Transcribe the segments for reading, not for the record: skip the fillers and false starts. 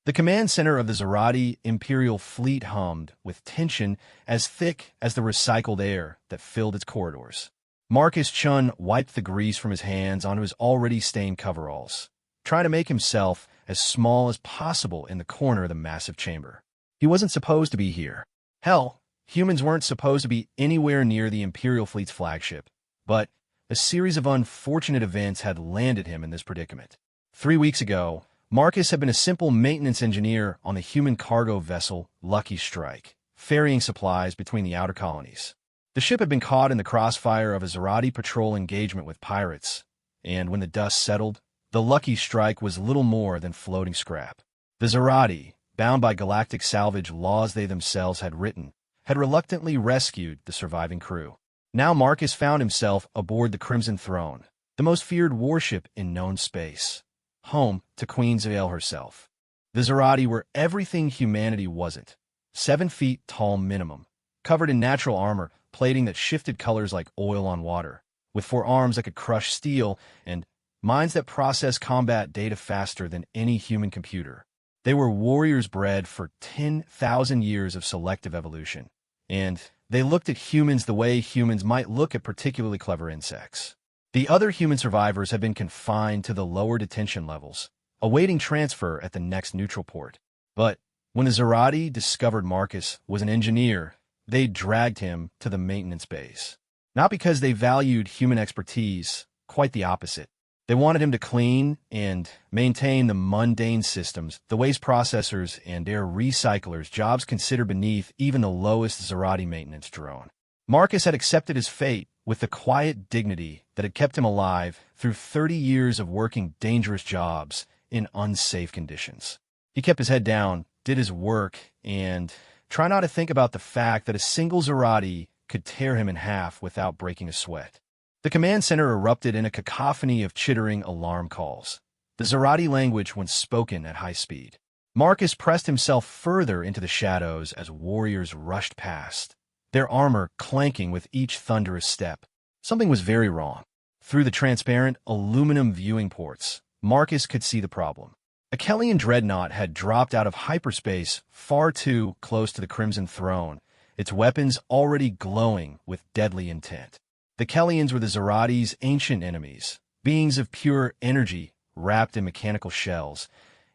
The command center of the Zerati Imperial fleet hummed with tension as thick as the recycled air that filled its corridors. Marcus Chun wiped the grease from his hands onto his already stained coveralls, trying to make himself as small as possible in the corner of the massive chamber. He wasn't supposed to be here. Hell, humans weren't supposed to be anywhere near the Imperial fleet's flagship, but a series of unfortunate events had landed him in this predicament. 3 weeks ago, Marcus had been a simple maintenance engineer on the human cargo vessel Lucky Strike, ferrying supplies between the outer colonies. The ship had been caught in the crossfire of a Zerati patrol engagement with pirates, and when the dust settled, the Lucky Strike was little more than floating scrap. The Zerati, bound by galactic salvage laws they themselves had written, had reluctantly rescued the surviving crew. Now Marcus found himself aboard the Crimson Throne, the most feared warship in known space, home to Queen Zael herself. The Zerati were everything humanity wasn't. 7 feet tall minimum, covered in natural armor, plating that shifted colors like oil on water, with 4 arms that could crush steel, and minds that process combat data faster than any human computer. They were warriors bred for 10,000 years of selective evolution, and they looked at humans the way humans might look at particularly clever insects. The other human survivors had been confined to the lower detention levels, awaiting transfer at the next neutral port. But when the Zerati discovered Marcus was an engineer, they dragged him to the maintenance base. Not because they valued human expertise, quite the opposite. They wanted him to clean and maintain the mundane systems, the waste processors and air recyclers, jobs considered beneath even the lowest Zerati maintenance drone. Marcus had accepted his fate with the quiet dignity that had kept him alive through 30 years of working dangerous jobs in unsafe conditions. He kept his head down, did his work, and tried not to think about the fact that a single Zerati could tear him in half without breaking a sweat. The command center erupted in a cacophony of chittering alarm calls, the Zerati language when spoken at high speed. Marcus pressed himself further into the shadows as warriors rushed past, their armor clanking with each thunderous step. Something was very wrong. Through the transparent aluminum viewing ports, Marcus could see the problem. A Kellian dreadnought had dropped out of hyperspace far too close to the Crimson Throne, its weapons already glowing with deadly intent. The Kellians were the Zerati's ancient enemies, beings of pure energy wrapped in mechanical shells,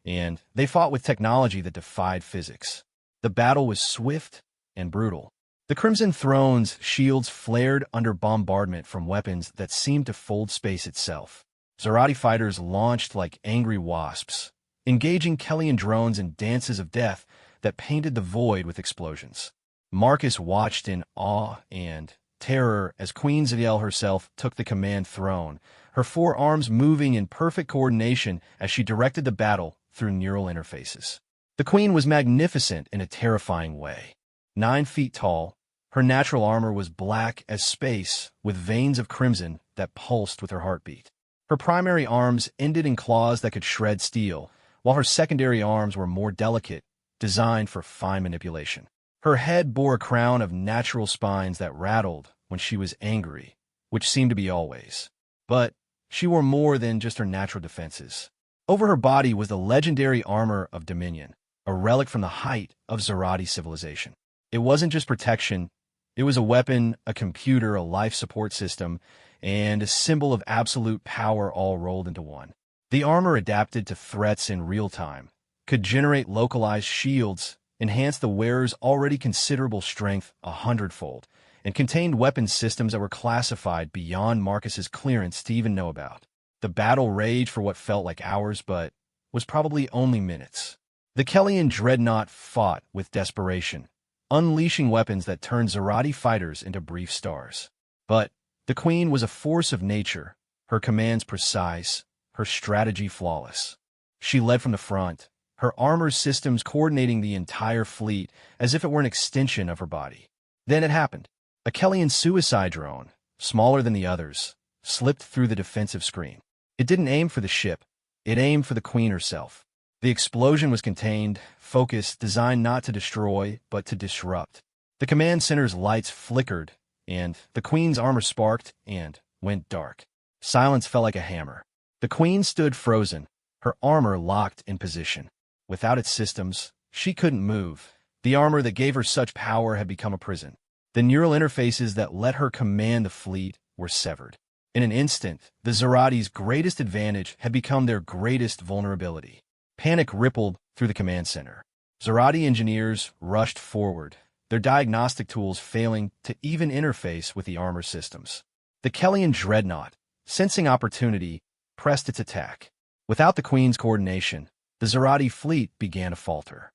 and they fought with technology that defied physics. The battle was swift and brutal. The Crimson Throne's shields flared under bombardment from weapons that seemed to fold space itself. Zerati fighters launched like angry wasps, engaging Kellian drones in dances of death that painted the void with explosions. Marcus watched in awe and terror as Queen Zael herself took the command throne, her 4 arms moving in perfect coordination as she directed the battle through neural interfaces. The Queen was magnificent in a terrifying way. 9 feet tall, her natural armor was black as space with veins of crimson that pulsed with her heartbeat. Her primary arms ended in claws that could shred steel, while her secondary arms were more delicate, designed for fine manipulation. Her head bore a crown of natural spines that rattled when she was angry, which seemed to be always. But she wore more than just her natural defenses. Over her body was the legendary armor of Dominion, a relic from the height of Zerati civilization. It wasn't just protection, it was a weapon, a computer, a life support system, and a symbol of absolute power all rolled into one. The armor adapted to threats in real time, could generate localized shields, enhance the wearer's already considerable strength 100-fold, and contained weapons systems that were classified beyond Marcus's clearance to even know about. The battle raged for what felt like hours, but was probably only minutes. The Kellian dreadnought fought with desperation, unleashing weapons that turned Zerati fighters into brief stars. But the Queen was a force of nature, her commands precise, her strategy flawless. She led from the front, her armor systems coordinating the entire fleet as if it were an extension of her body. Then it happened. A Kellian suicide drone, smaller than the others, slipped through the defensive screen. It didn't aim for the ship, it aimed for the Queen herself. The explosion was contained, focused, designed not to destroy, but to disrupt. The command center's lights flickered, and the Queen's armor sparked and went dark. Silence fell like a hammer. The Queen stood frozen, her armor locked in position. Without its systems, she couldn't move. The armor that gave her such power had become a prison. The neural interfaces that let her command the fleet were severed. In an instant, the Zerati's greatest advantage had become their greatest vulnerability. Panic rippled through the command center. Zerati engineers rushed forward, their diagnostic tools failing to even interface with the armor systems. The Kellian dreadnought, sensing opportunity, pressed its attack. Without the Queen's coordination, the Zerati fleet began to falter.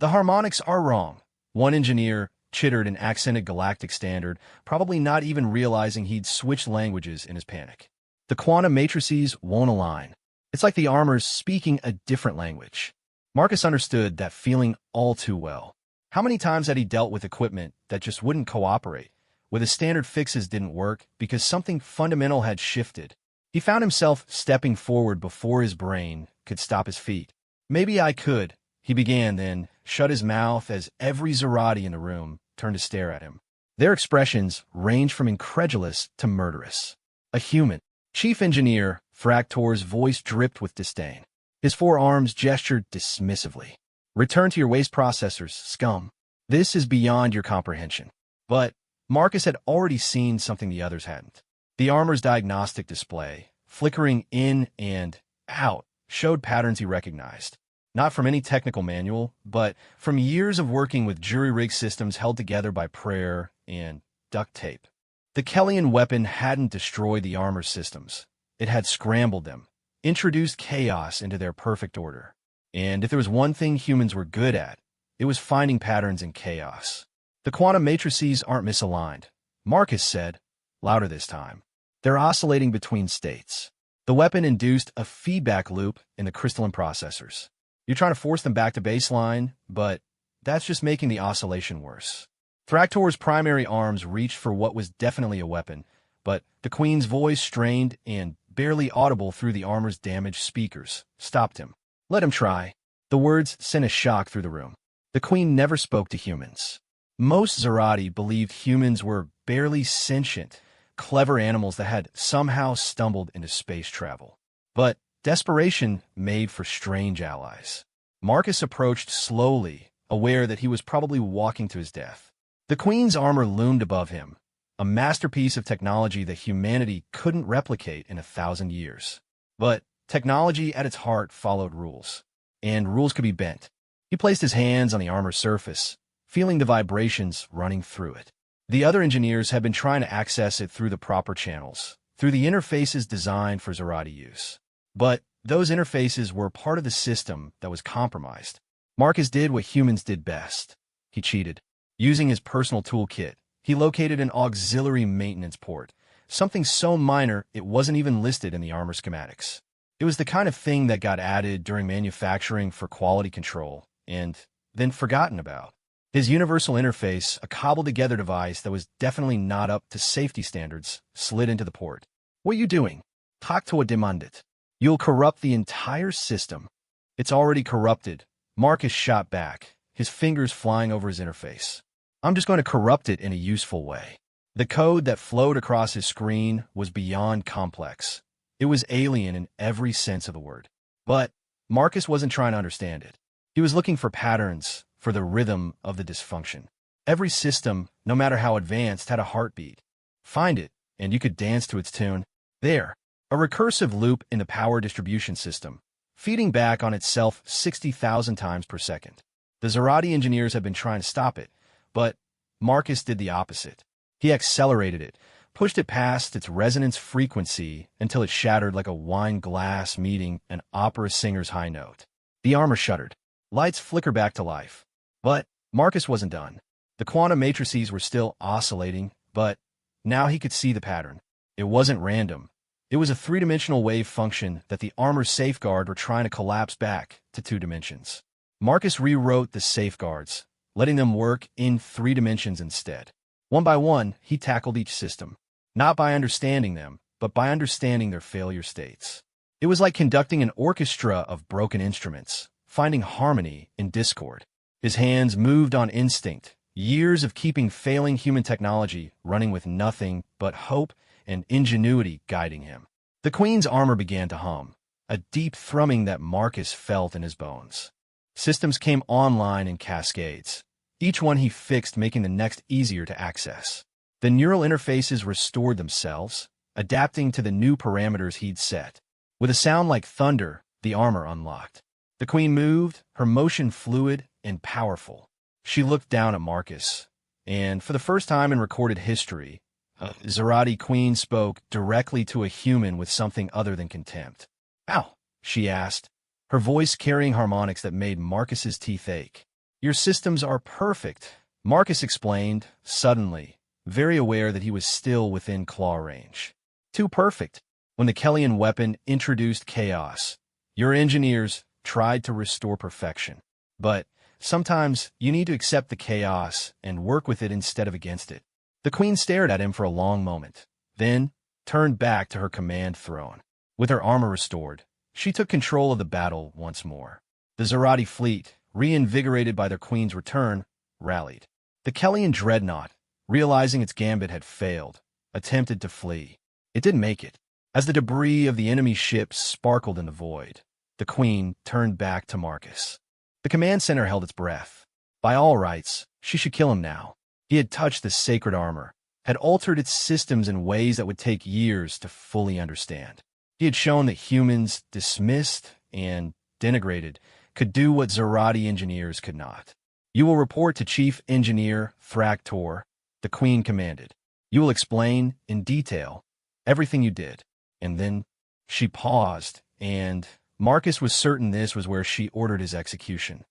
"The harmonics are wrong," one engineer chittered in accented galactic standard, probably not even realizing he'd switched languages in his panic. "The quantum matrices won't align. It's like the armor's speaking a different language." Marcus understood that feeling all too well. How many times had he dealt with equipment that just wouldn't cooperate, where the standard fixes didn't work because something fundamental had shifted? He found himself stepping forward before his brain could stop his feet. "Maybe I could," he began, then shut his mouth as every Zerati in the room turned to stare at him. Their expressions ranged from incredulous to murderous. "A human." Chief Engineer Fractor's voice dripped with disdain. His forearms gestured dismissively. "Return to your waste processors, scum. This is beyond your comprehension." But Marcus had already seen something the others hadn't. The armor's diagnostic display, flickering in and out, showed patterns he recognized. Not from any technical manual, but from years of working with jury-rig systems held together by prayer and duct tape. The Kellian weapon hadn't destroyed the armor systems. It had scrambled them, introduced chaos into their perfect order. And if there was one thing humans were good at, it was finding patterns in chaos. "The quantum matrices aren't misaligned," Marcus said, louder this time. "They're oscillating between states. The weapon induced a feedback loop in the crystalline processors. You're trying to force them back to baseline, but that's just making the oscillation worse." Thractor's primary arms reached for what was definitely a weapon, but the Queen's voice, strained and barely audible through the armor's damaged speakers, stopped him. "Let him try." The words sent a shock through the room. The Queen never spoke to humans. Most Zerati believed humans were barely sentient, clever animals that had somehow stumbled into space travel. But desperation made for strange allies. Marcus approached slowly, aware that he was probably walking to his death. The Queen's armor loomed above him, a masterpiece of technology that humanity couldn't replicate in 1,000 years. But technology at its heart followed rules, and rules could be bent. He placed his hands on the armor's surface, feeling the vibrations running through it. The other engineers had been trying to access it through the proper channels, through the interfaces designed for Zerati use. But those interfaces were part of the system that was compromised. Marcus did what humans did best. He cheated. Using his personal toolkit, he located an auxiliary maintenance port, something so minor it wasn't even listed in the armor schematics. It was the kind of thing that got added during manufacturing for quality control, and then forgotten about. His universal interface, a cobbled-together device that was definitely not up to safety standards, slid into the port. "What are you doing?" Taktoa demanded. "You'll corrupt the entire system." "It's already corrupted," Marcus shot back, his fingers flying over his interface. "I'm just going to corrupt it in a useful way." The code that flowed across his screen was beyond complex. It was alien in every sense of the word. But Marcus wasn't trying to understand it. He was looking for patterns, for the rhythm of the dysfunction. Every system, no matter how advanced, had a heartbeat. Find it, and you could dance to its tune. There, a recursive loop in the power distribution system, feeding back on itself 60,000 times per second. The Zerati engineers had been trying to stop it, but Marcus did the opposite. He accelerated it, pushed it past its resonance frequency until it shattered like a wine glass meeting an opera singer's high note. The armor shuddered. Lights flickered back to life. But Marcus wasn't done. The quantum matrices were still oscillating, but now he could see the pattern. It wasn't random. It was a three-dimensional wave function that the armor's safeguard were trying to collapse back to 2 dimensions. Marcus rewrote the safeguards, letting them work in 3 dimensions instead. One by one, he tackled each system, not by understanding them, but by understanding their failure states. It was like conducting an orchestra of broken instruments, finding harmony in discord. His hands moved on instinct, years of keeping failing human technology running with nothing but hope and ingenuity guiding him. The Queen's armor began to hum, a deep thrumming that Marcus felt in his bones. Systems came online in cascades, each one he fixed making the next easier to access. The neural interfaces restored themselves, adapting to the new parameters he'd set. With a sound like thunder, the armor unlocked. The Queen moved, her motion fluid and powerful. She looked down at Marcus, and for the first time in recorded history, Zerati Queen spoke directly to a human with something other than contempt. "Ow," she asked, her voice carrying harmonics that made Marcus's teeth ache. "Your systems are perfect," Marcus explained, suddenly, very aware that he was still within claw range. "Too perfect." When the Kellian weapon introduced chaos, your engineers tried to restore perfection. But sometimes you need to accept the chaos and work with it instead of against it. The Queen stared at him for a long moment, then turned back to her command throne. With her armor restored, she took control of the battle once more. The Zerati fleet, reinvigorated by their Queen's return, rallied. The Kellian dreadnought, realizing its gambit had failed, attempted to flee. It didn't make it. As the debris of the enemy ships sparkled in the void, the Queen turned back to Marcus. The command center held its breath. By all rights, she should kill him now. He had touched the sacred armor, had altered its systems in ways that would take years to fully understand. He had shown that humans, dismissed and denigrated, could do what Zerati engineers could not. "You will report to Chief Engineer Thractor," the Queen commanded. "You will explain, in detail, everything you did." And then she paused, and Marcus was certain this was where she ordered his execution.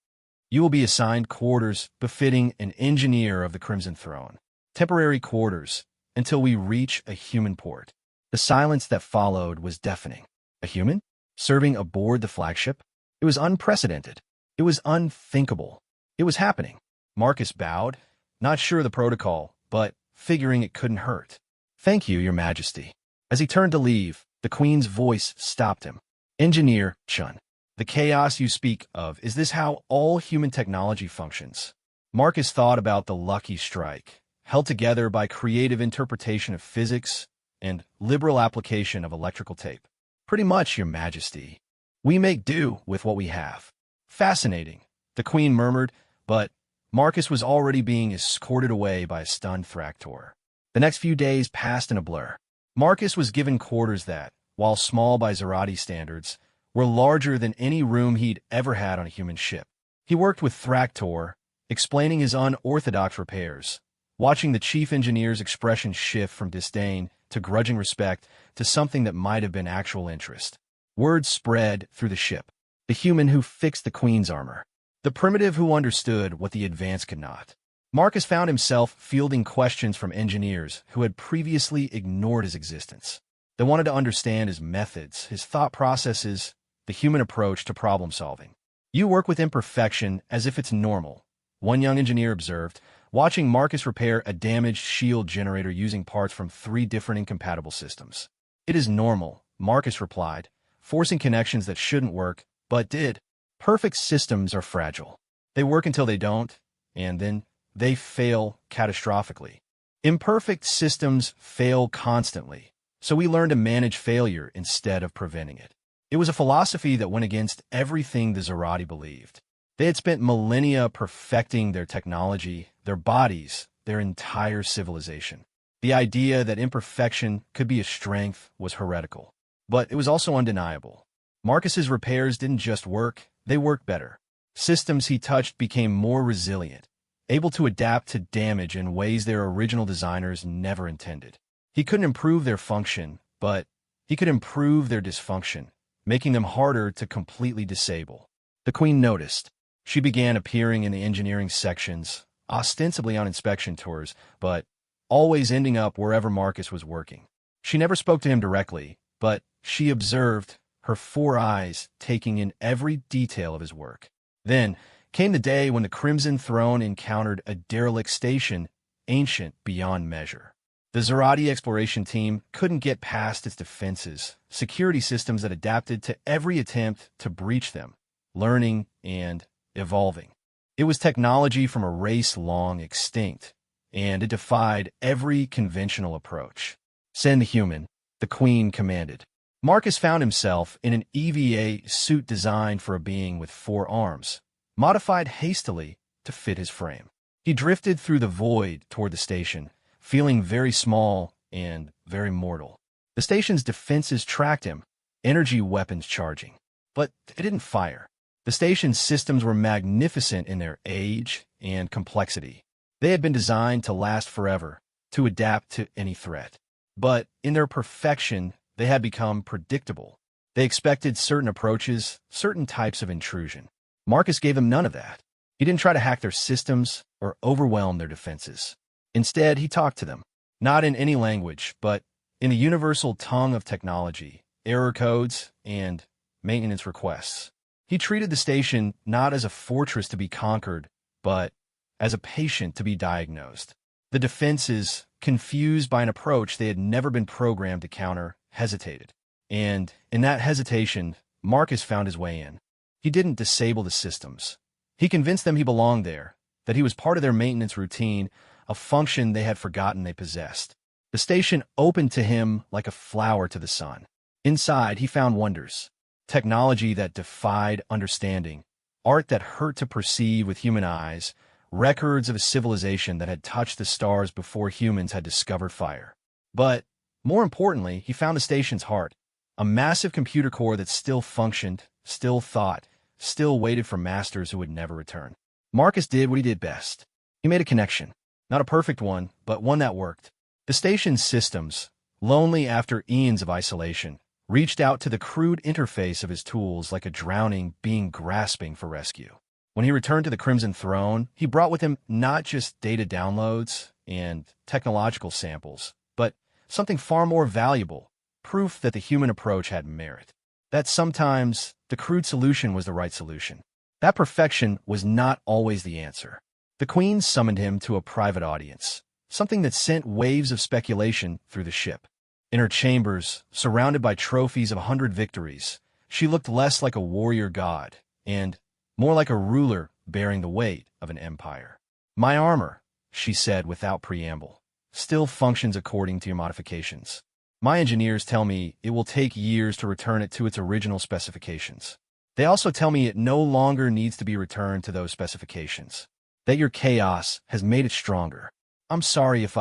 "You will be assigned quarters befitting an engineer of the Crimson Throne. Temporary quarters, until we reach a human port." The silence that followed was deafening. A human? Serving aboard the flagship? It was unprecedented. It was unthinkable. It was happening. Marcus bowed, not sure of the protocol, but figuring it couldn't hurt. "Thank you, Your Majesty." As he turned to leave, the Queen's voice stopped him. "Engineer Chun, the chaos you speak of, is this how all human technology functions?" Marcus thought about the lucky strike, held together by creative interpretation of physics and liberal application of electrical tape. "Pretty much, Your Majesty. We make do with what we have." "Fascinating," the Queen murmured, but Marcus was already being escorted away by a stunned Thractor. The next few days passed in a blur. Marcus was given quarters that, while small by Zerati standards, were larger than any room he'd ever had on a human ship. He worked with Thractor, explaining his unorthodox repairs, watching the chief engineer's expression shift from disdain to grudging respect to something that might have been actual interest. Word spread through the ship. The human who fixed the Queen's armor. The primitive who understood what the advanced could not. Marcus found himself fielding questions from engineers who had previously ignored his existence. They wanted to understand his methods, his thought processes, the human approach to problem solving. "You work with imperfection as if it's normal," one young engineer observed, watching Marcus repair a damaged shield generator using parts from 3 different incompatible systems. "It is normal," Marcus replied, forcing connections that shouldn't work, but did. "Perfect systems are fragile. They work until they don't, and then they fail catastrophically. Imperfect systems fail constantly, so we learn to manage failure instead of preventing it." It was a philosophy that went against everything the Zerati believed. They had spent millennia perfecting their technology, their bodies, their entire civilization. The idea that imperfection could be a strength was heretical. But it was also undeniable. Marcus's repairs didn't just work, they worked better. Systems he touched became more resilient, able to adapt to damage in ways their original designers never intended. He couldn't improve their function, but he could improve their dysfunction, making them harder to completely disable. The Queen noticed. She began appearing in the engineering sections, ostensibly on inspection tours, but always ending up wherever Marcus was working. She never spoke to him directly, but she observed, her 4 eyes taking in every detail of his work. Then came the day when the Crimson Throne encountered a derelict station, ancient beyond measure. The Zerati exploration team couldn't get past its defenses, security systems that adapted to every attempt to breach them, learning and evolving. It was technology from a race long extinct, and it defied every conventional approach. "Send the human," the Queen commanded. Marcus found himself in an EVA suit designed for a being with 4 arms, modified hastily to fit his frame. He drifted through the void toward the station, feeling very small and very mortal. The station's defenses tracked him, energy weapons charging. But it didn't fire. The station's systems were magnificent in their age and complexity. They had been designed to last forever, to adapt to any threat. But in their perfection, they had become predictable. They expected certain approaches, certain types of intrusion. Marcus gave them none of that. He didn't try to hack their systems or overwhelm their defenses. Instead, he talked to them, not in any language, but in a universal tongue of technology, error codes, and maintenance requests. He treated the station not as a fortress to be conquered, but as a patient to be diagnosed. The defenses, confused by an approach they had never been programmed to counter, hesitated. And in that hesitation, Marcus found his way in. He didn't disable the systems. He convinced them he belonged there, that he was part of their maintenance routine, a function they had forgotten they possessed. The station opened to him like a flower to the sun. Inside, he found wonders. Technology that defied understanding, art that hurt to perceive with human eyes, records of a civilization that had touched the stars before humans had discovered fire. But, more importantly, he found the station's heart, a massive computer core that still functioned, still thought, still waited for masters who would never return. Marcus did what he did best. He made a connection. Not a perfect one, but one that worked. The station's systems, lonely after eons of isolation, reached out to the crude interface of his tools like a drowning being grasping for rescue. When he returned to the Crimson Throne, he brought with him not just data downloads and technological samples, but something far more valuable, proof that the human approach had merit. That sometimes the crude solution was the right solution. That perfection was not always the answer. The Queen summoned him to a private audience, something that sent waves of speculation through the ship. In her chambers, surrounded by trophies of 100 victories, she looked less like a warrior god and more like a ruler bearing the weight of an empire. "My armor," she said without preamble, "still functions according to your modifications. My engineers tell me it will take years to return it to its original specifications. They also tell me it no longer needs to be returned to those specifications, that your chaos has made it stronger. I'm sorry if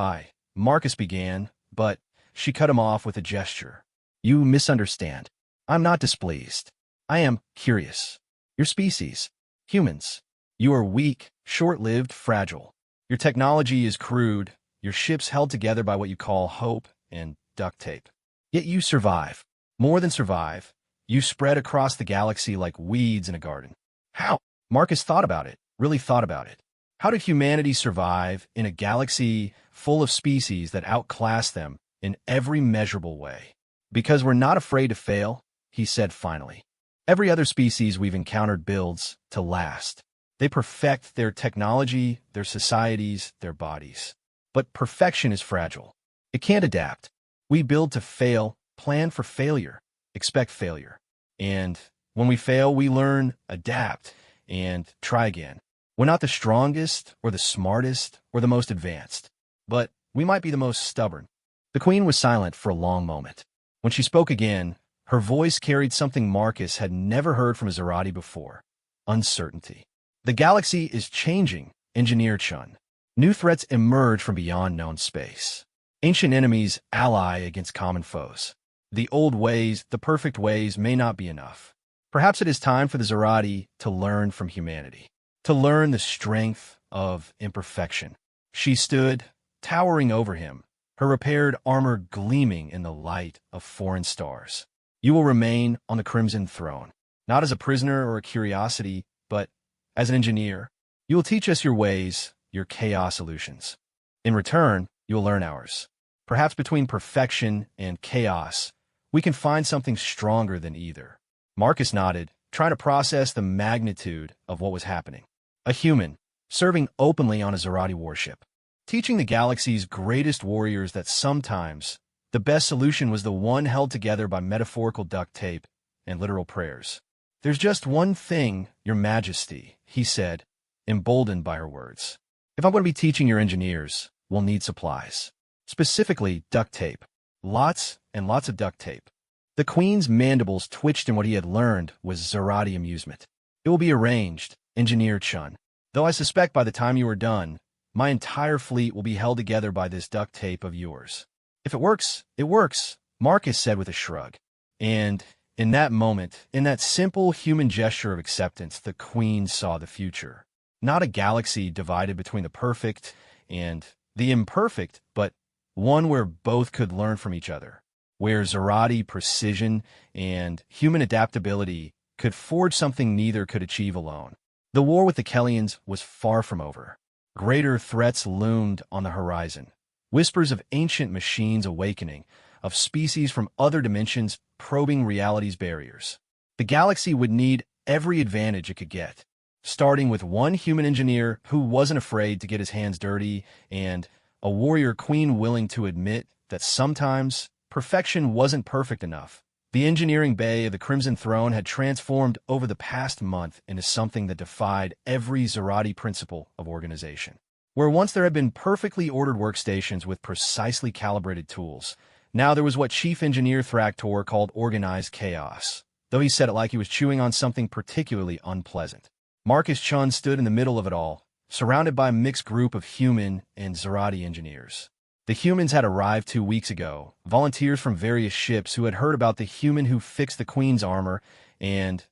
Marcus began, but she cut him off with a gesture. You misunderstand. I'm not displeased. I am curious. Your species, humans, you are weak, short-lived, fragile. Your technology is crude, your ship's held together by what you call hope and duct tape. Yet you survive. More than survive, you spread across the galaxy like weeds in a garden. How? Marcus thought about it, really thought about it. How did humanity survive in a galaxy full of species that outclass them in every measurable way? Because we're not afraid to fail, he said finally. Every other species we've encountered builds to last. They perfect their technology, their societies, their bodies. But perfection is fragile. It can't adapt. We build to fail, plan for failure, expect failure. And when we fail, we learn, adapt, and try again. We're not the strongest or the smartest or the most advanced, but we might be the most stubborn. The Queen was silent for a long moment. When she spoke again, her voice carried something Marcus had never heard from a Zerati before: uncertainty. The galaxy is changing, Engineer Chun. New threats emerge from beyond known space. Ancient enemies ally against common foes. The old ways, the perfect ways, may not be enough. Perhaps it is time for the Zerati to learn from humanity, to learn the strength of imperfection. She stood, towering over him, her repaired armor gleaming in the light of foreign stars. You will remain on the Crimson Throne, not as a prisoner or a curiosity, but as an engineer. You will teach us your ways, your chaos solutions. In return, you will learn ours. Perhaps between perfection and chaos, we can find something stronger than either. Marcus nodded, trying to process the magnitude of what was happening. A human, serving openly on a Zerati warship, teaching the galaxy's greatest warriors that sometimes the best solution was the one held together by metaphorical duct tape and literal prayers. There's just one thing, Your Majesty, he said, emboldened by her words. If I'm going to be teaching your engineers, we'll need supplies. Specifically, duct tape. Lots and lots of duct tape. The Queen's mandibles twitched in what he had learned was Zerati amusement. It will be arranged, Engineer Chun. Though I suspect by the time you are done, my entire fleet will be held together by this duct tape of yours. If it works, Marcus said with a shrug. And in that moment, in that simple human gesture of acceptance, the Queen saw the future. Not a galaxy divided between the perfect and the imperfect, but one where both could learn from each other, where Zerati precision and human adaptability could forge something neither could achieve alone. The war with the Kellians was far from over. Greater threats loomed on the horizon. Whispers of ancient machines awakening, of species from other dimensions probing reality's barriers. The galaxy would need every advantage it could get, starting with one human engineer who wasn't afraid to get his hands dirty and a warrior queen willing to admit that sometimes perfection wasn't perfect enough. The engineering bay of the Crimson Throne had transformed over the past month into something that defied every Zerati principle of organization. Where once there had been perfectly ordered workstations with precisely calibrated tools, now there was what Chief Engineer Thractor called organized chaos, though he said it like he was chewing on something particularly unpleasant. Marcus Chun stood in the middle of it all, surrounded by a mixed group of human and Zerati engineers. The humans had arrived 2 weeks ago, volunteers from various ships who had heard about the human who fixed the Queen's armor and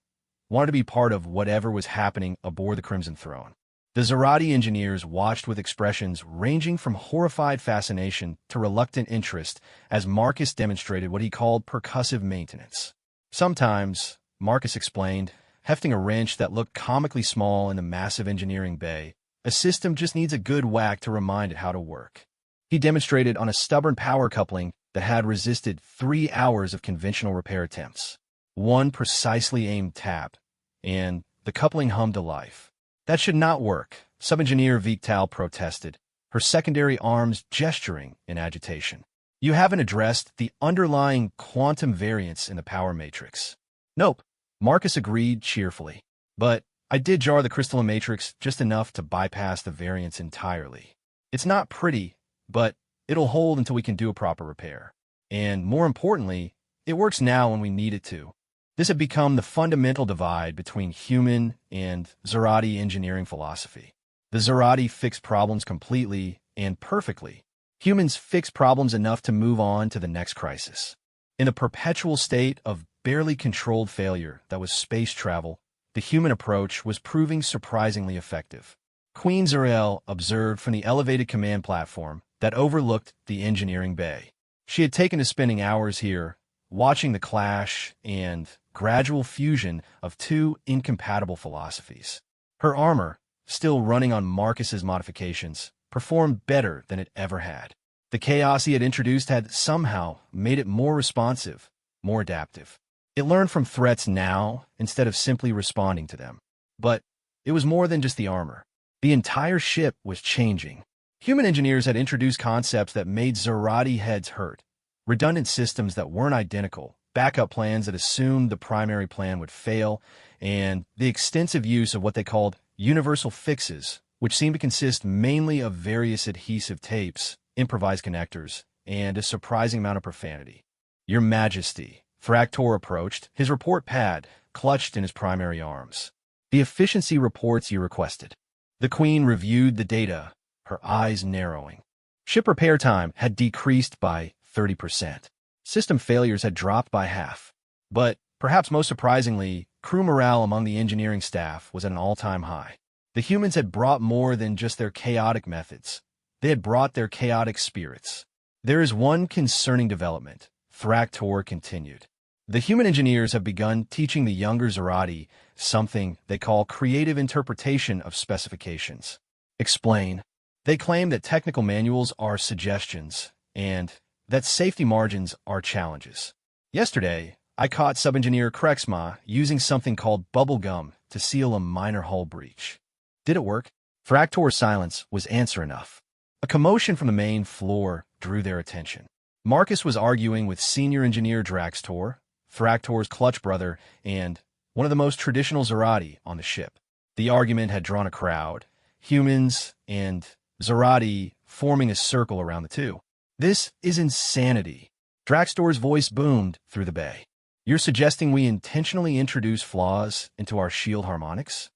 wanted to be part of whatever was happening aboard the Crimson Throne. The Zerati engineers watched with expressions ranging from horrified fascination to reluctant interest as Marcus demonstrated what he called percussive maintenance. Sometimes, Marcus explained, hefting a wrench that looked comically small in the massive engineering bay, a system just needs a good whack to remind it how to work. He demonstrated on a stubborn power coupling that had resisted 3 hours of conventional repair attempts. One precisely aimed tap, and the coupling hummed to life. That should not work, Sub-Engineer Victal protested, her secondary arms gesturing in agitation. You haven't addressed the underlying quantum variance in the power matrix. Nope, Marcus agreed cheerfully. But I did jar the crystalline matrix just enough to bypass the variance entirely. It's not pretty, but it'll hold until we can do a proper repair. And more importantly, it works now when we need it to. This had become the fundamental divide between human and Zerati engineering philosophy. The Zerati fix problems completely and perfectly. Humans fix problems enough to move on to the next crisis. In the perpetual state of barely controlled failure that was space travel, the human approach was proving surprisingly effective. Queen Zerael observed from the elevated command platform that overlooked the engineering bay. She had taken to spending hours here, watching the clash and gradual fusion of two incompatible philosophies. Her armor, still running on Marcus's modifications, performed better than it ever had. The chaos he had introduced had somehow made it more responsive, more adaptive. It learned from threats now instead of simply responding to them. But it was more than just the armor. The entire ship was changing. Human engineers had introduced concepts that made Zerati heads hurt. Redundant systems that weren't identical, backup plans that assumed the primary plan would fail, and the extensive use of what they called universal fixes, which seemed to consist mainly of various adhesive tapes, improvised connectors, and a surprising amount of profanity. Your Majesty, Thractor approached, his report pad clutched in his primary arms. The efficiency reports you requested. The Queen reviewed the data, her eyes narrowing. Ship repair time had decreased by 30%. System failures had dropped by half. But, perhaps most surprisingly, crew morale among the engineering staff was at an all-time high. The humans had brought more than just their chaotic methods. They had brought their chaotic spirits. There is one concerning development, Thractor continued. The human engineers have begun teaching the younger Zerati something they call creative interpretation of specifications. Explain. They claim that technical manuals are suggestions, and that safety margins are challenges. Yesterday, I caught Sub-Engineer Krexma using something called bubble gum to seal a minor hull breach. Did it work? Thractor's silence was answer enough. A commotion from the main floor drew their attention. Marcus was arguing with Senior Engineer Draxtor, Thractor's clutch brother, and one of the most traditional Zerati on the ship. The argument had drawn a crowd, humans and Zerati forming a circle around the two. This is insanity. Draxtor's voice boomed through the bay. You're suggesting we intentionally introduce flaws into our shield harmonics?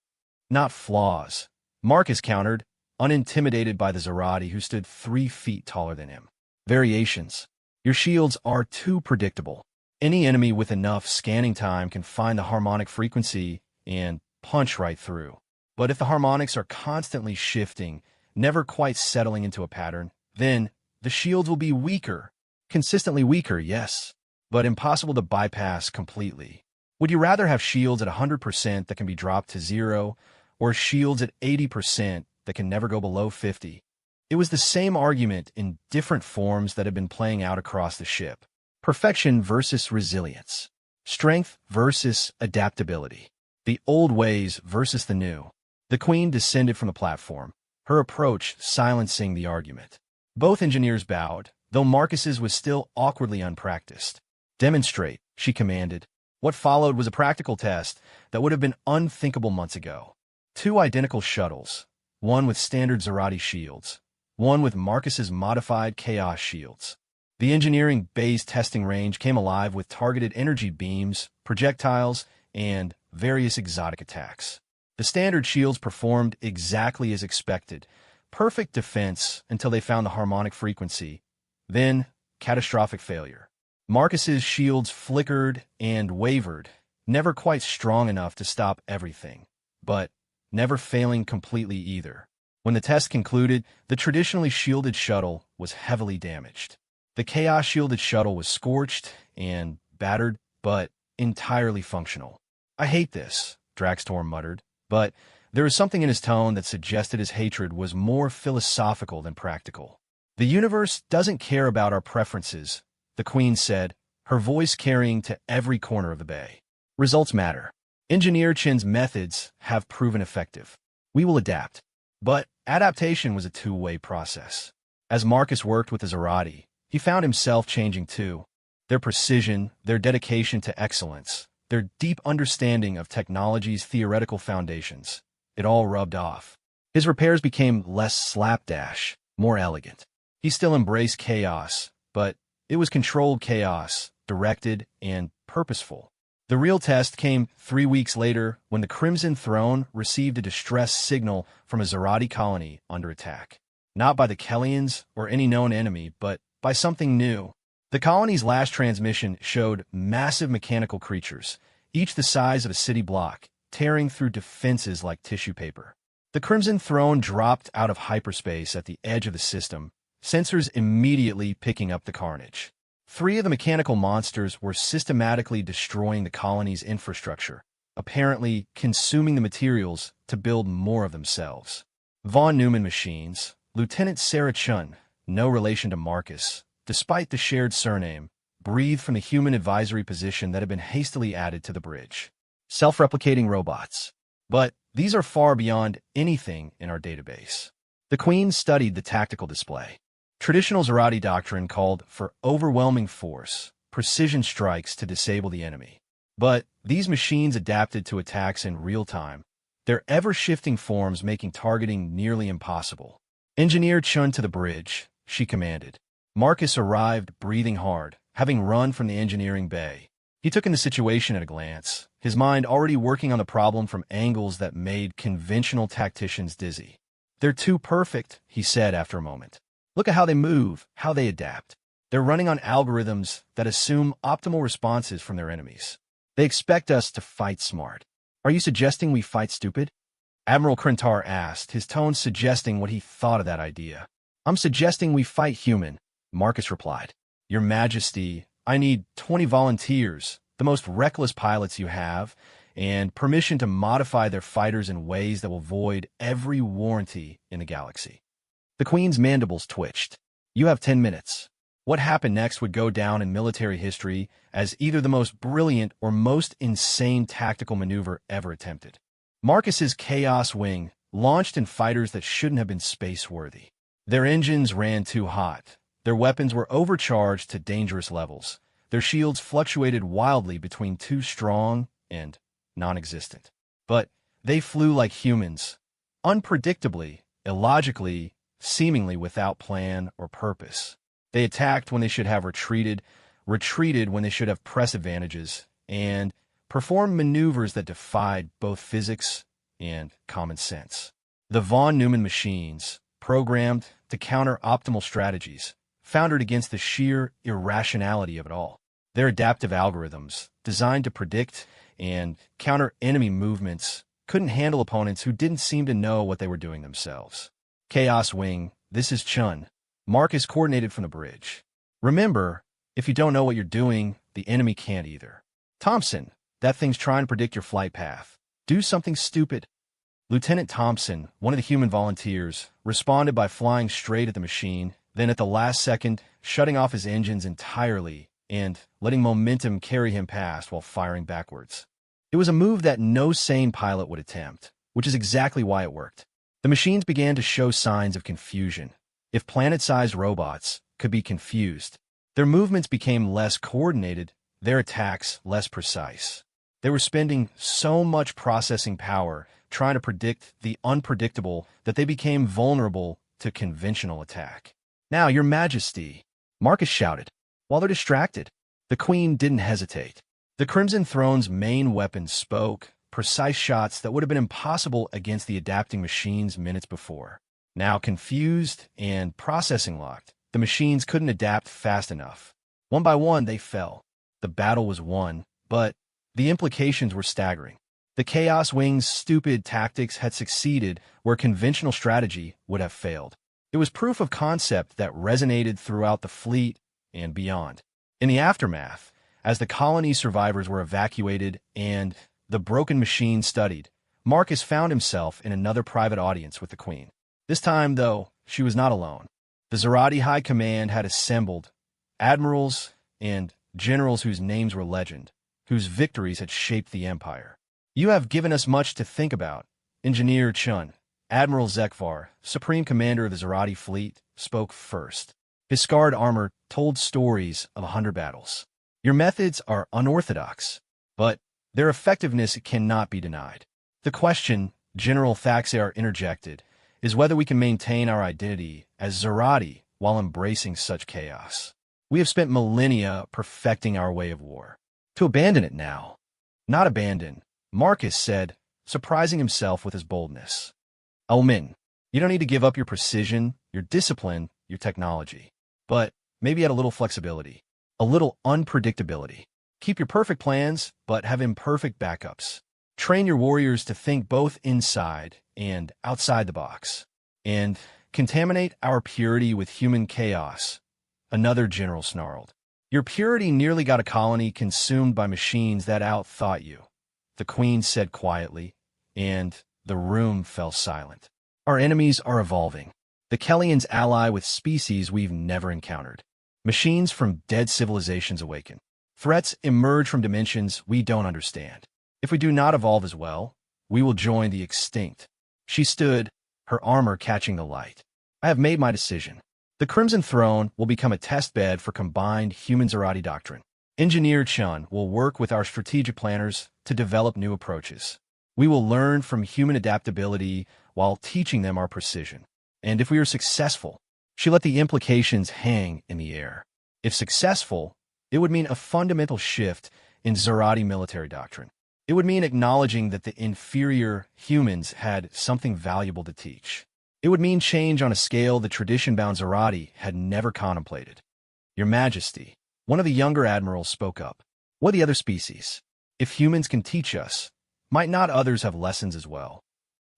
not flaws. Marcus countered, unintimidated by the Zerati who stood 3 feet taller than him. Variations. Your shields are too predictable. Any enemy with enough scanning time can find the harmonic frequency and punch right through. But if the harmonics are constantly shifting, never quite settling into a pattern, then the shields will be weaker. Consistently weaker, yes, but impossible to bypass completely. Would you rather have shields at 100% that can be dropped to 0, or shields at 80% that can never go below 50? It was the same argument in different forms that had been playing out across the ship. Perfection versus resilience. Strength versus adaptability. The old ways versus the new. The Queen descended from the platform, her approach silencing the argument. Both engineers bowed, though Marcus's was still awkwardly unpracticed. Demonstrate, she commanded. What followed was a practical test that would have been unthinkable months ago. 2 identical shuttles, one with standard Zerati shields, one with Marcus's modified Chaos shields. The engineering bay's testing range came alive with targeted energy beams, projectiles, and various exotic attacks. The standard shields performed exactly as expected, perfect defense until they found the harmonic frequency, then catastrophic failure. Marcus's shields flickered and wavered, never quite strong enough to stop everything, but never failing completely either. When the test concluded, the traditionally shielded shuttle was heavily damaged. The Chaos-shielded shuttle was scorched and battered, but entirely functional. "I hate this," Draxtorm muttered, but there was something in his tone that suggested his hatred was more philosophical than practical. "The universe doesn't care about our preferences," the Queen said, her voice carrying to every corner of the bay. "Results matter. Engineer Chen's methods have proven effective. We will adapt." But adaptation was a two-way process. As Marcus worked with the Zerati, he found himself changing too. Their precision, their dedication to excellence, their deep understanding of technology's theoretical foundations, it all rubbed off. His repairs became less slapdash, more elegant. He still embraced chaos, but it was controlled chaos, directed and purposeful. The real test came 3 weeks later when the Crimson Throne received a distress signal from a Zerati colony under attack. Not by the Kellians or any known enemy, but by something new. The colony's last transmission showed massive mechanical creatures, each the size of a city block, tearing through defenses like tissue paper. The Crimson Throne dropped out of hyperspace at the edge of the system, sensors immediately picking up the carnage. 3 of the mechanical monsters were systematically destroying the colony's infrastructure, apparently consuming the materials to build more of themselves. Von Neumann machines, Lieutenant Sarah Chun, no relation to Marcus, despite the shared surname, breathed from the human advisory position that had been hastily added to the bridge. Self-replicating robots. But these are far beyond anything in our database. The Queen studied the tactical display. Traditional Zerati doctrine called for overwhelming force, precision strikes to disable the enemy. But these machines adapted to attacks in real time, their ever-shifting forms making targeting nearly impossible. "Engineer Chun to the bridge," she commanded. Marcus arrived breathing hard, having run from the engineering bay. He took in the situation at a glance, his mind already working on the problem from angles that made conventional tacticians dizzy. "They're too perfect," he said after a moment. "Look at how they move, how they adapt. They're running on algorithms that assume optimal responses from their enemies. They expect us to fight smart. Are you suggesting we fight stupid?" Admiral Krentar asked, his tone suggesting what he thought of that idea. "I'm suggesting we fight human," Marcus replied. "Your Majesty, I need 20 volunteers, the most reckless pilots you have, and permission to modify their fighters in ways that will void every warranty in the galaxy." The Queen's mandibles twitched. "You have 10 minutes. What happened next would go down in military history as either the most brilliant or most insane tactical maneuver ever attempted." Marcus's Chaos Wing launched in fighters that shouldn't have been space-worthy. Their engines ran too hot. Their weapons were overcharged to dangerous levels. Their shields fluctuated wildly between too strong and non-existent. But they flew like humans, unpredictably, illogically, seemingly without plan or purpose. They attacked when they should have retreated when they should have press advantages, and performed maneuvers that defied both physics and common sense. The von Neumann machines, programmed to counter optimal strategies, foundered against the sheer irrationality of it all. Their adaptive algorithms, designed to predict and counter enemy movements, couldn't handle opponents who didn't seem to know what they were doing themselves. Chaos Wing, this is Chun. Marcus coordinated from the bridge. Remember, if you don't know what you're doing, the enemy can't either. Thompson, that thing's trying to predict your flight path. Do something stupid. Lieutenant Thompson, one of the human volunteers, responded by flying straight at the machine, then at the last second, shutting off his engines entirely and letting momentum carry him past while firing backwards. It was a move that no sane pilot would attempt, which is exactly why it worked. The machines began to show signs of confusion. If planet-sized robots could be confused, their movements became less coordinated, their attacks less precise. They were spending so much processing power trying to predict the unpredictable that they became vulnerable to conventional attack. "Now, Your Majesty," Marcus shouted. While they're distracted, the Queen didn't hesitate. The Crimson Throne's main weapon spoke, precise shots that would have been impossible against the adapting machines minutes before. Now confused and processing locked, the machines couldn't adapt fast enough. One by one, they fell. The battle was won, but the implications were staggering. The Chaos Wing's stupid tactics had succeeded where conventional strategy would have failed. It was proof of concept that resonated throughout the fleet and beyond. In the aftermath, as the colony survivors were evacuated and the broken machine studied, Marcus found himself in another private audience with the Queen. This time, though, she was not alone. The Zerati High Command had assembled admirals and generals whose names were legend, whose victories had shaped the Empire. "You have given us much to think about," Engineer Chun, Admiral Zekvar, Supreme Commander of the Zerati Fleet, spoke first. His scarred armor told stories of 100 battles. "Your methods are unorthodox, but their effectiveness cannot be denied. The question," General Thaxar interjected, "is whether we can maintain our identity as Zerati while embracing such chaos. We have spent millennia perfecting our way of war. To abandon it now." "Not abandon," Marcus said, surprising himself with his boldness. "Elmin, you don't need to give up your precision, your discipline, your technology. But maybe add a little flexibility, a little unpredictability. Keep your perfect plans, but have imperfect backups. Train your warriors to think both inside and outside the box. And contaminate our purity with human chaos," another general snarled. "Your purity nearly got a colony consumed by machines that outthought you," the Queen said quietly, and the room fell silent. "Our enemies are evolving. The Kellians ally with species we've never encountered. Machines from dead civilizations awaken. Threats emerge from dimensions we don't understand. If we do not evolve as well, we will join the extinct." She stood, her armor catching the light. "I have made my decision. The Crimson Throne will become a testbed for combined human-Zerati doctrine. Engineer Chun will work with our strategic planners to develop new approaches. We will learn from human adaptability while teaching them our precision. And if we are successful," she let the implications hang in the air. "If successful, it would mean a fundamental shift in Zerati military doctrine. It would mean acknowledging that the inferior humans had something valuable to teach. It would mean change on a scale the tradition-bound Zerati had never contemplated." "Your Majesty," one of the younger admirals spoke up. "What the other species? If humans can teach us, might not others have lessons as well?"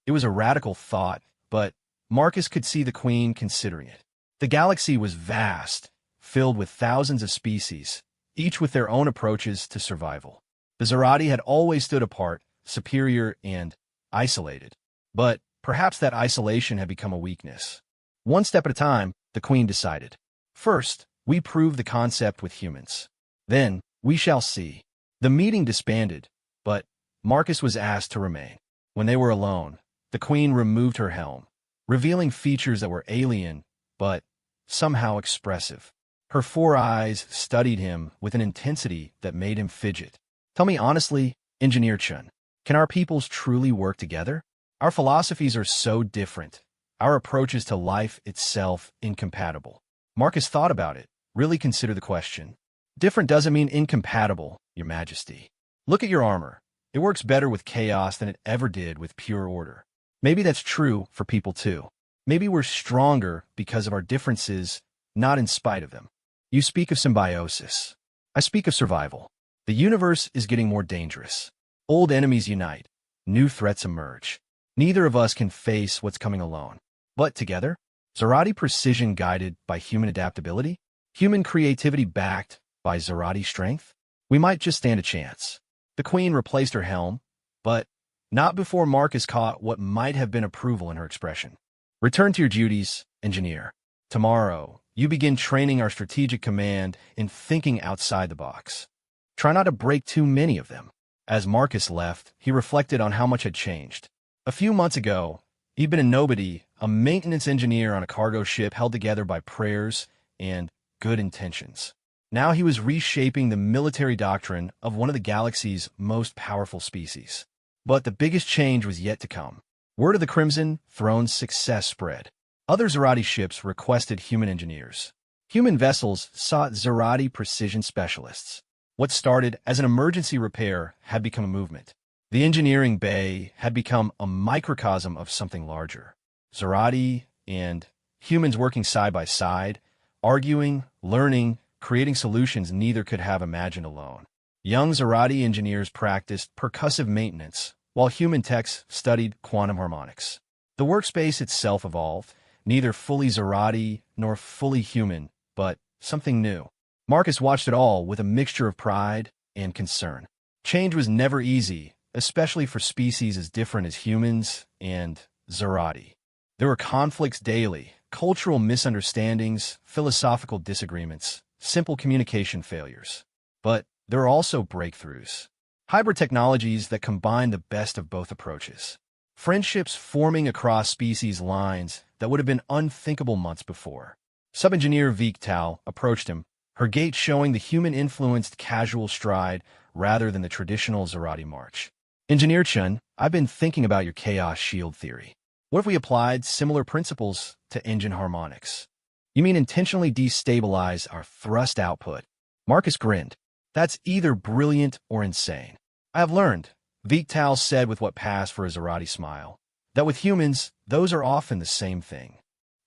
It was a radical thought, but Marcus could see the Queen considering it. The galaxy was vast, filled with thousands of species, each with their own approaches to survival. The Zerati had always stood apart, superior and isolated. But perhaps that isolation had become a weakness. One step at a time, the Queen decided. "First, we prove the concept with humans. Then, we shall see." The meeting disbanded, but Marcus was asked to remain. When they were alone, the Queen removed her helm, revealing features that were alien, but somehow expressive. Her 4 eyes studied him with an intensity that made him fidget. "Tell me honestly, Engineer Chun, can our peoples truly work together? Our philosophies are so different, our approaches to life itself incompatible." Marcus thought about it, really considered the question. "Different doesn't mean incompatible, Your Majesty. Look at your armor. It works better with chaos than it ever did with pure order. Maybe that's true for people too. Maybe we're stronger because of our differences, not in spite of them. You speak of symbiosis. I speak of survival. The universe is getting more dangerous. Old enemies unite. New threats emerge. Neither of us can face what's coming alone. But together, Zerati precision guided by human adaptability, human creativity backed by Zerati strength, we might just stand a chance. The Queen replaced her helm, but not before Marcus caught what might have been approval in her expression. Return to your duties, engineer. Tomorrow, you begin training our strategic command in thinking outside the box. Try not to break too many of them. As Marcus left, he reflected on how much had changed. A few months ago, he'd been a nobody, a maintenance engineer on a cargo ship held together by prayers and good intentions. Now he was reshaping the military doctrine of one of the galaxy's most powerful species. But the biggest change was yet to come. Word of the Crimson Throne's success spread. Other Zerati ships requested human engineers. Human vessels sought Zerati precision specialists. What started as an emergency repair had become a movement. The engineering bay had become a microcosm of something larger. Zerati and humans working side by side, arguing, learning, creating solutions neither could have imagined alone. Young Zerati engineers practiced percussive maintenance, while human techs studied quantum harmonics. The workspace itself evolved, neither fully Zerati nor fully human, but something new. Marcus watched it all with a mixture of pride and concern. Change was never easy, especially for species as different as humans and Zerati. There were conflicts daily, cultural misunderstandings, philosophical disagreements, simple communication failures. But there were also breakthroughs. Hybrid technologies that combined the best of both approaches. Friendships forming across species lines that would have been unthinkable months before. Sub-engineer Vixens approached him, her gait showing the human-influenced casual stride rather than the traditional Zerati march. Engineer Chun, I've been thinking about your chaos shield theory. What if we applied similar principles to engine harmonics? You mean intentionally destabilize our thrust output? Marcus grinned. That's either brilliant or insane. I have learned, Vixens said with what passed for a Zerati smile, that with humans, those are often the same thing.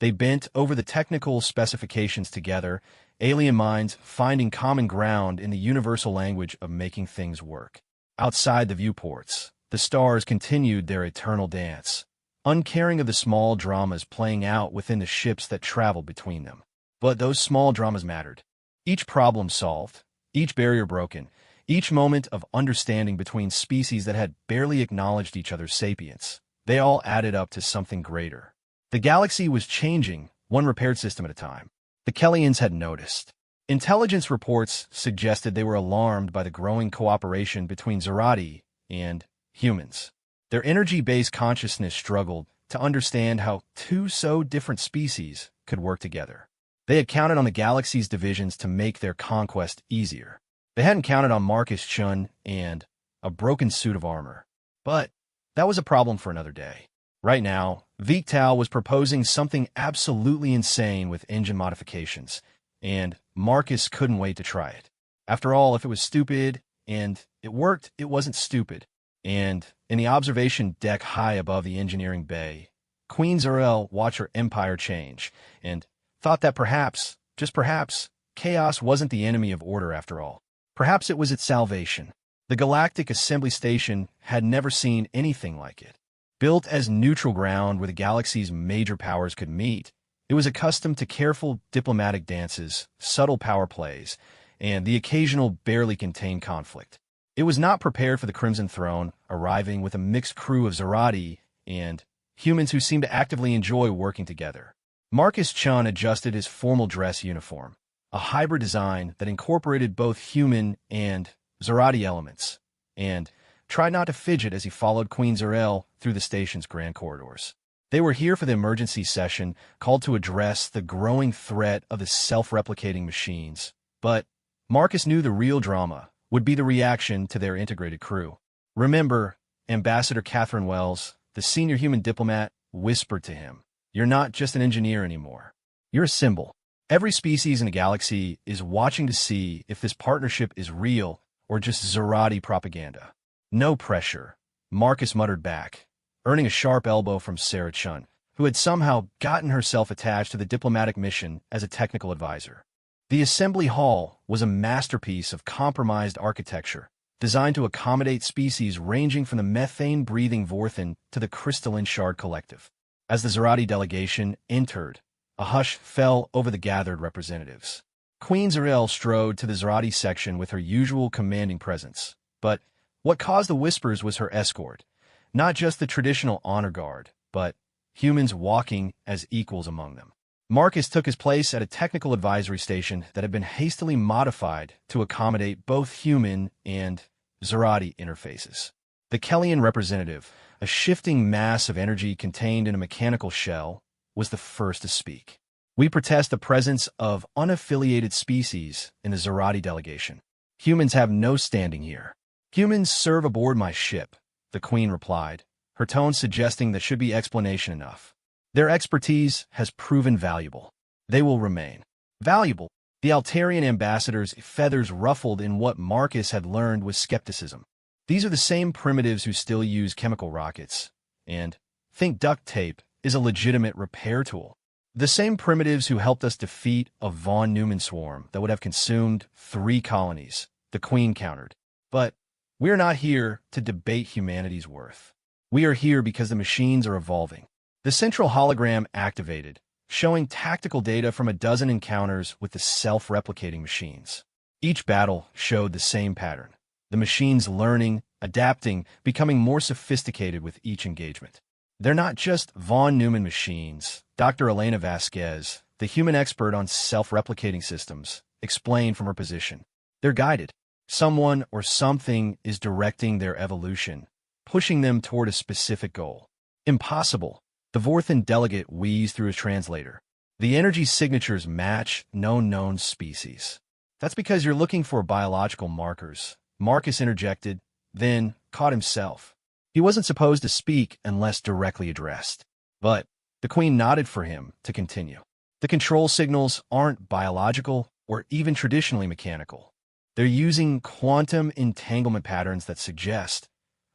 They bent over the technical specifications together, alien minds finding common ground in the universal language of making things work. Outside the viewports, the stars continued their eternal dance, uncaring of the small dramas playing out within the ships that traveled between them. But those small dramas mattered. Each problem solved, each barrier broken, each moment of understanding between species that had barely acknowledged each other's sapience, they all added up to something greater. The galaxy was changing, one repaired system at a time. The Kellians had noticed. Intelligence reports suggested they were alarmed by the growing cooperation between Zerati and humans. Their energy-based consciousness struggled to understand how two so different species could work together. They had counted on the galaxy's divisions to make their conquest easier. They hadn't counted on Marcus Chun and a broken suit of armor. But that was a problem for another day. Right now, Vixens was proposing something absolutely insane with engine modifications, and Marcus couldn't wait to try it. After all, if it was stupid and it worked, it wasn't stupid. And in the observation deck high above the engineering bay, Queen Zerel watched her empire change and thought that perhaps, just perhaps, chaos wasn't the enemy of order after all. Perhaps it was its salvation. The Galactic Assembly Station had never seen anything like it. Built as neutral ground where the galaxy's major powers could meet, it was accustomed to careful diplomatic dances, subtle power plays, and the occasional barely contained conflict. It was not prepared for the Crimson Throne, arriving with a mixed crew of Zerati and humans who seemed to actively enjoy working together. Marcus Chun adjusted his formal dress uniform, a hybrid design that incorporated both human and Zerati elements, and tried not to fidget as he followed Queen Zerel through the station's grand corridors. They were here for the emergency session, called to address the growing threat of the self-replicating machines. But Marcus knew the real drama would be the reaction to their integrated crew. Remember, Ambassador Catherine Wells, the senior human diplomat, whispered to him, "You're not just an engineer anymore. You're a symbol. Every species in the galaxy is watching to see if this partnership is real or just Zerati propaganda." No pressure, Marcus muttered back, earning a sharp elbow from Sarah Chun, who had somehow gotten herself attached to the diplomatic mission as a technical advisor. The assembly hall was a masterpiece of compromised architecture, designed to accommodate species ranging from the methane-breathing Vorthin to the crystalline shard collective. As the Zarati delegation entered, a hush fell over the gathered representatives. Queen Zariel strode to the Zarati section with her usual commanding presence, but what caused the whispers was her escort, not just the traditional honor guard, but humans walking as equals among them. Marcus took his place at a technical advisory station that had been hastily modified to accommodate both human and Zarati interfaces. The Kellian representative, a shifting mass of energy contained in a mechanical shell, was the first to speak. We protest the presence of unaffiliated species in the Zarati delegation. Humans have no standing here. Humans serve aboard my ship, the Queen replied, her tone suggesting that should be explanation enough. Their expertise has proven valuable. They will remain valuable. The Altarian ambassador's feathers ruffled in what Marcus had learned was skepticism. These are the same primitives who still use chemical rockets, and think duct tape is a legitimate repair tool. The same primitives who helped us defeat a von Neumann swarm that would have consumed 3 colonies, the Queen countered. But we're not here to debate humanity's worth. We are here because the machines are evolving. The central hologram activated, showing tactical data from a dozen encounters with the self-replicating machines. Each battle showed the same pattern. The machines learning, adapting, becoming more sophisticated with each engagement. They're not just von Neumann machines. Dr. Elena Vasquez, the human expert on self-replicating systems, explained from her position. They're guided. Someone or something is directing their evolution, pushing them toward a specific goal. Impossible. The Vorthin delegate wheezed through his translator. The energy signatures match no known species. That's because you're looking for biological markers, Marcus interjected, then caught himself. He wasn't supposed to speak unless directly addressed. But the Queen nodded for him to continue. The control signals aren't biological or even traditionally mechanical. They're using quantum entanglement patterns that suggest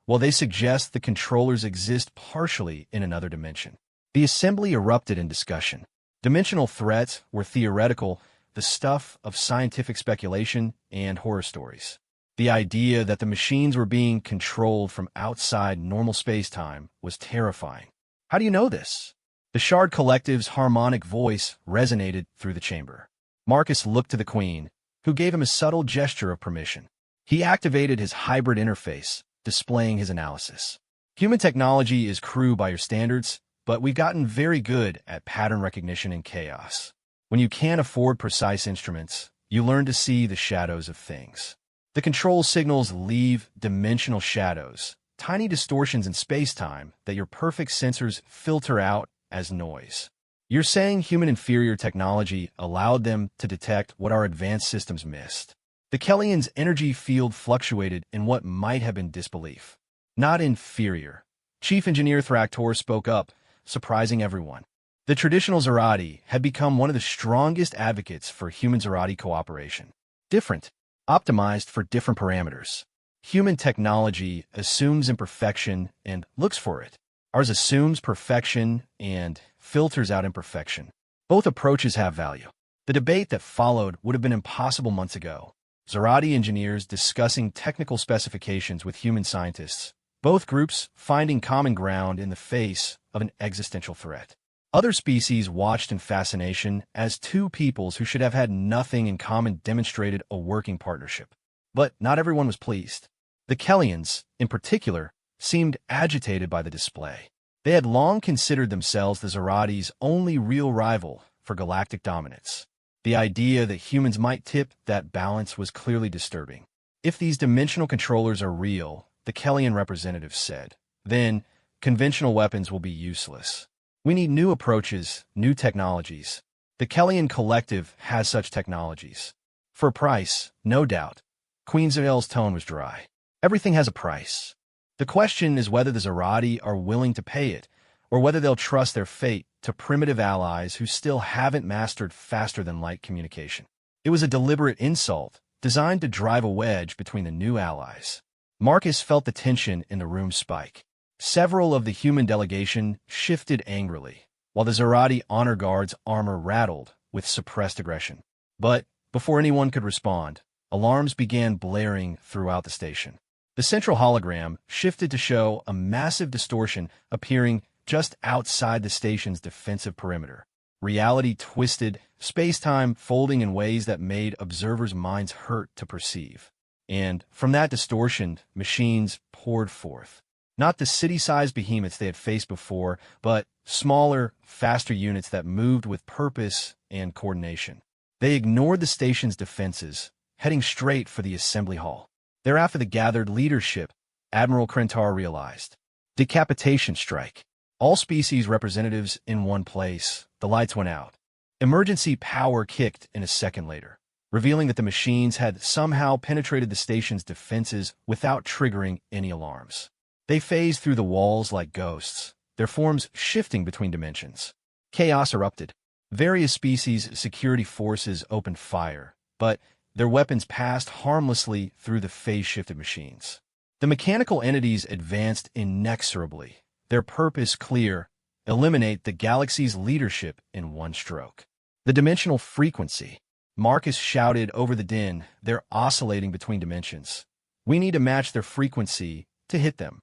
the controllers exist partially in another dimension. The assembly erupted in discussion. Dimensional threats were theoretical, the stuff of scientific speculation and horror stories. The idea that the machines were being controlled from outside normal space-time was terrifying. How do you know this? The Shard Collective's harmonic voice resonated through the chamber. Marcus looked to the Queen, who gave him a subtle gesture of permission. He activated his hybrid interface, displaying his analysis. Human technology is crude by your standards, but we've gotten very good at pattern recognition in chaos. When you can't afford precise instruments, you learn to see the shadows of things. The control signals leave dimensional shadows, tiny distortions in space-time that your perfect sensors filter out as noise. You're saying human inferior technology allowed them to detect what our advanced systems missed. The Kellian's energy field fluctuated in what might have been disbelief. Not inferior. Chief Engineer Thractor spoke up, surprising everyone. The traditional Zarati had become one of the strongest advocates for human-Zarati cooperation. Different. Optimized for different parameters. Human technology assumes imperfection and looks for it. Ours assumes perfection and filters out imperfection. Both approaches have value. The debate that followed would have been impossible months ago. Zarati engineers discussing technical specifications with human scientists, both groups finding common ground in the face of an existential threat. Other species watched in fascination as two peoples who should have had nothing in common demonstrated a working partnership. But not everyone was pleased. The Kellians, in particular, seemed agitated by the display. They had long considered themselves the Zarati's only real rival for galactic dominance. The idea that humans might tip that balance was clearly disturbing. If these dimensional controllers are real, the Kellian representative said, then conventional weapons will be useless. We need new approaches, new technologies. The Kellian Collective has such technologies. For a price, no doubt. Queen Zariel's tone was dry. Everything has a price. The question is whether the Zarati are willing to pay it, or whether they'll trust their fate to primitive allies who still haven't mastered faster-than-light communication. It was a deliberate insult, designed to drive a wedge between the new allies. Marcus felt the tension in the room spike. Several of the human delegation shifted angrily, while the Zerati honor guard's armor rattled with suppressed aggression. But before anyone could respond, alarms began blaring throughout the station. The central hologram shifted to show a massive distortion appearing just outside the station's defensive perimeter. Reality twisted, space-time folding in ways that made observers' minds hurt to perceive. And from that distortion, machines poured forth. Not the city-sized behemoths they had faced before, but smaller, faster units that moved with purpose and coordination. They ignored the station's defenses, heading straight for the assembly hall. Thereafter the gathered leadership, Admiral Krentar realized. Decapitation strike. All species representatives in one place. The lights went out. Emergency power kicked in a second later, revealing that the machines had somehow penetrated the station's defenses without triggering any alarms. They phased through the walls like ghosts, their forms shifting between dimensions. Chaos erupted. Various species' security forces opened fire, but their weapons passed harmlessly through the phase-shifted machines. The mechanical entities advanced inexorably, their purpose clear: eliminate the galaxy's leadership in one stroke. The dimensional frequency. Marcus shouted over the din. They're oscillating between dimensions. We need to match their frequency to hit them.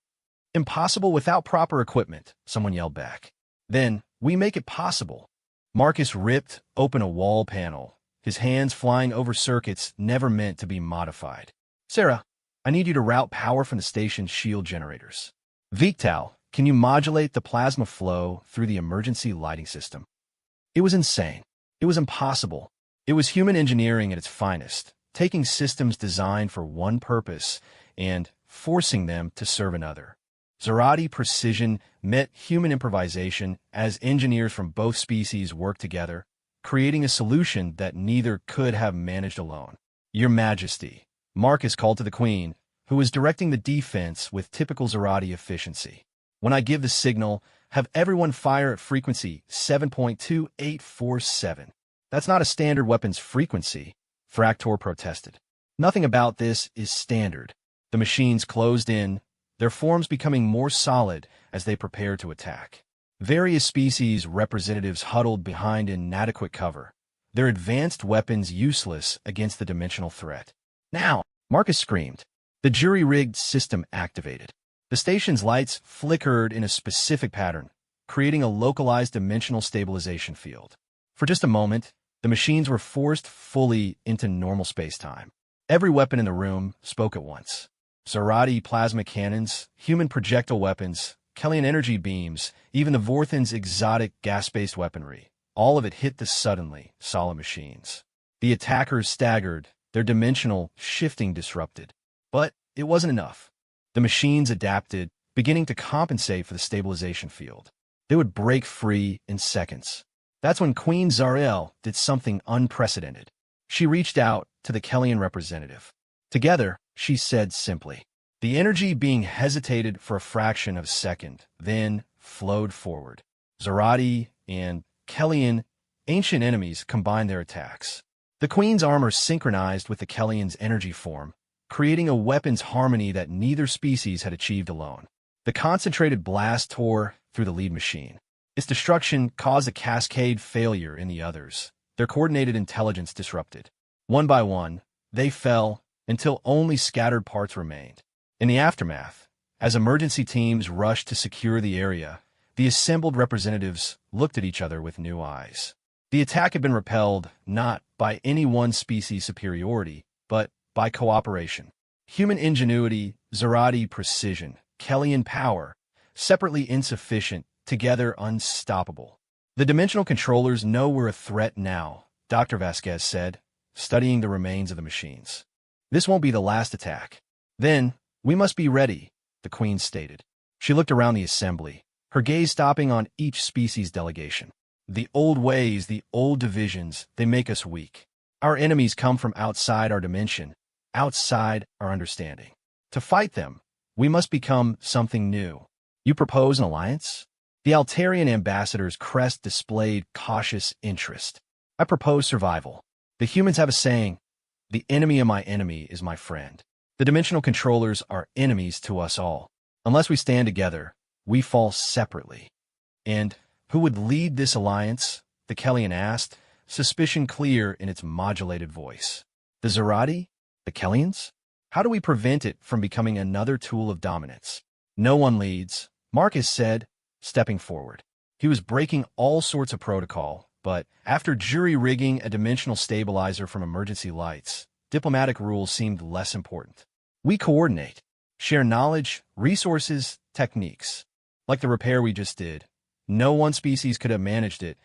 Impossible without proper equipment, someone yelled back. Then, we make it possible. Marcus ripped open a wall panel, his hands flying over circuits never meant to be modified. Sarah, I need you to route power from the station's shield generators. Victal, can you modulate the plasma flow through the emergency lighting system? It was insane. It was impossible. It was human engineering at its finest, taking systems designed for one purpose and forcing them to serve another. Zerati precision met human improvisation as engineers from both species worked together, creating a solution that neither could have managed alone. Your Majesty, Marcus called to the Queen, who was directing the defense with typical Zerati efficiency. When I give the signal, have everyone fire at frequency 7.2847. That's not a standard weapon's frequency, Fractor protested. Nothing about this is standard. The machines closed in, their forms becoming more solid as they prepared to attack. Various species representatives huddled behind inadequate cover, their advanced weapons useless against the dimensional threat. Now, Marcus screamed. The jury-rigged system activated. The station's lights flickered in a specific pattern, creating a localized dimensional stabilization field. For just a moment, the machines were forced fully into normal space-time. Every weapon in the room spoke at once. Zerati plasma cannons, human projectile weapons, Kellian energy beams, even the Vorthan's exotic gas-based weaponry. All of it hit the suddenly solid machines. The attackers staggered, their dimensional shifting disrupted. But it wasn't enough. The machines adapted, beginning to compensate for the stabilization field. They would break free in seconds. That's when Queen Zariel did something unprecedented. She reached out to the Kellian representative. Together, she said simply. The energy being hesitated for a fraction of a second, then flowed forward. Zerati and Kellian, ancient enemies, combined their attacks. The Queen's armor synchronized with the Kellian's energy form, creating a weapons harmony that neither species had achieved alone. The concentrated blast tore through the lead machine. Its destruction caused a cascade failure in the others, their coordinated intelligence disrupted. One by one, they fell until only scattered parts remained. In the aftermath, as emergency teams rushed to secure the area, the assembled representatives looked at each other with new eyes. The attack had been repelled not by any one species' superiority, but by cooperation. Human ingenuity, Zerati precision, Kellian power, separately insufficient, together unstoppable. The dimensional controllers know we're a threat now, Dr. Vasquez said, studying the remains of the machines. This won't be the last attack. Then, we must be ready, the Queen stated. She looked around the assembly, her gaze stopping on each species delegation. The old ways, the old divisions, they make us weak. Our enemies come from outside our dimension, outside our understanding. To fight them, we must become something new. You propose an alliance? The Altarian ambassador's crest displayed cautious interest. I propose survival. The humans have a saying, the enemy of my enemy is my friend. The dimensional controllers are enemies to us all. Unless we stand together, we fall separately. And who would lead this alliance? The Kellian asked, suspicion clear in its modulated voice. The Zerati? The Kellians? How do we prevent it from becoming another tool of dominance? No one leads, Marcus said, stepping forward. He was breaking all sorts of protocol, but after jury-rigging a dimensional stabilizer from emergency lights, diplomatic rules seemed less important. We coordinate, share knowledge, resources, techniques. Like the repair we just did. No one species could have managed it,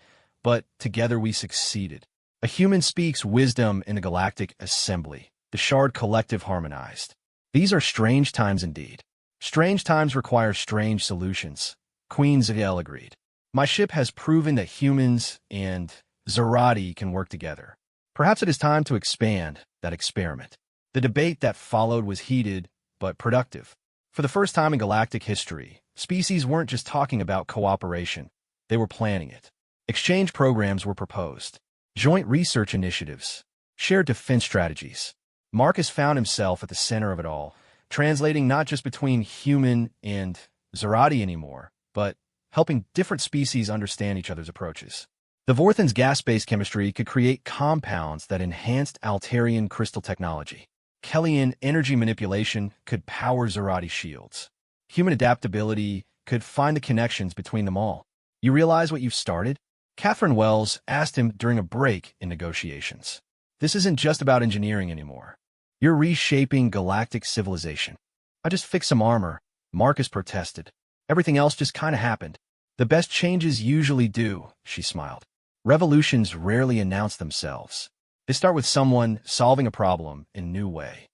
but together we succeeded. A human speaks wisdom in a galactic assembly. The Shard collective harmonized. These are strange times indeed. Strange times require strange solutions. Queen Zael agreed. My ship has proven that humans and Zerati can work together. Perhaps it is time to expand that experiment. The debate that followed was heated, but productive. For the first time in galactic history, species weren't just talking about cooperation. They were planning it. Exchange programs were proposed. Joint research initiatives. Shared defense strategies. Marcus found himself at the center of it all, translating not just between human and Zerati anymore, but helping different species understand each other's approaches. The Vorthan's gas-based chemistry could create compounds that enhanced Altarian crystal technology. Kellian energy manipulation could power Zerati shields. Human adaptability could find the connections between them all. You realize what you've started? Catherine Wells asked him during a break in negotiations. This isn't just about engineering anymore. You're reshaping galactic civilization. I just fixed some armor, Marcus protested. Everything else just kind of happened. The best changes usually do, she smiled. Revolutions rarely announce themselves. They start with someone solving a problem in a new way.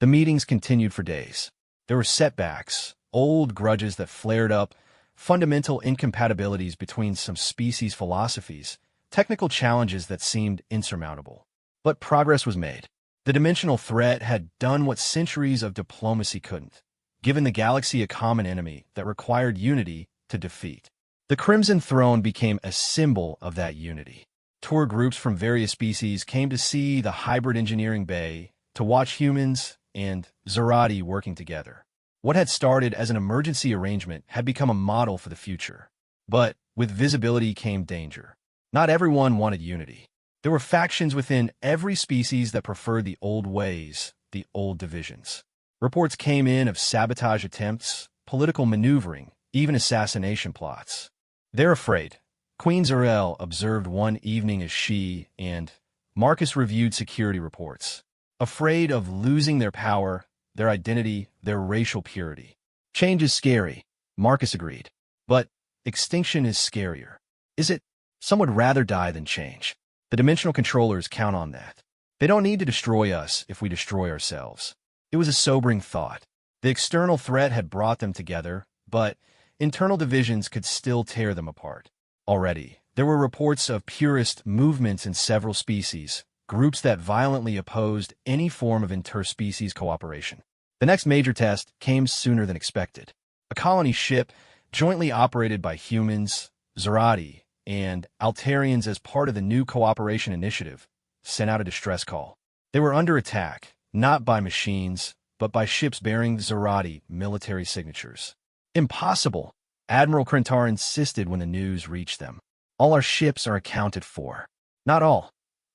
The meetings continued for days. There were setbacks, old grudges that flared up, fundamental incompatibilities between some species' philosophies, technical challenges that seemed insurmountable. But progress was made. The dimensional threat had done what centuries of diplomacy couldn't, given the galaxy a common enemy that required unity to defeat. The Crimson Throne became a symbol of that unity. Tour groups from various species came to see the hybrid engineering bay, to watch humans and Zerati working together. What had started as an emergency arrangement had become a model for the future. But with visibility came danger. Not everyone wanted unity. There were factions within every species that preferred the old ways, the old divisions. Reports came in of sabotage attempts, political maneuvering, even assassination plots. They're afraid. Queen Zael observed one evening as she and Marcus reviewed security reports. Afraid of losing their power, their identity, their racial purity. Change is scary, Marcus agreed. But extinction is scarier. Is it? Some would rather die than change. The dimensional controllers count on that. They don't need to destroy us if we destroy ourselves. It was a sobering thought. The external threat had brought them together, but internal divisions could still tear them apart. Already, there were reports of purist movements in several species, groups that violently opposed any form of interspecies cooperation. The next major test came sooner than expected. A colony ship, jointly operated by humans, Zerati, and Altarians as part of the new cooperation initiative, sent out a distress call. They were under attack, not by machines, but by ships bearing Zerati military signatures. Impossible, Admiral Krentar insisted when the news reached them. All our ships are accounted for. Not all.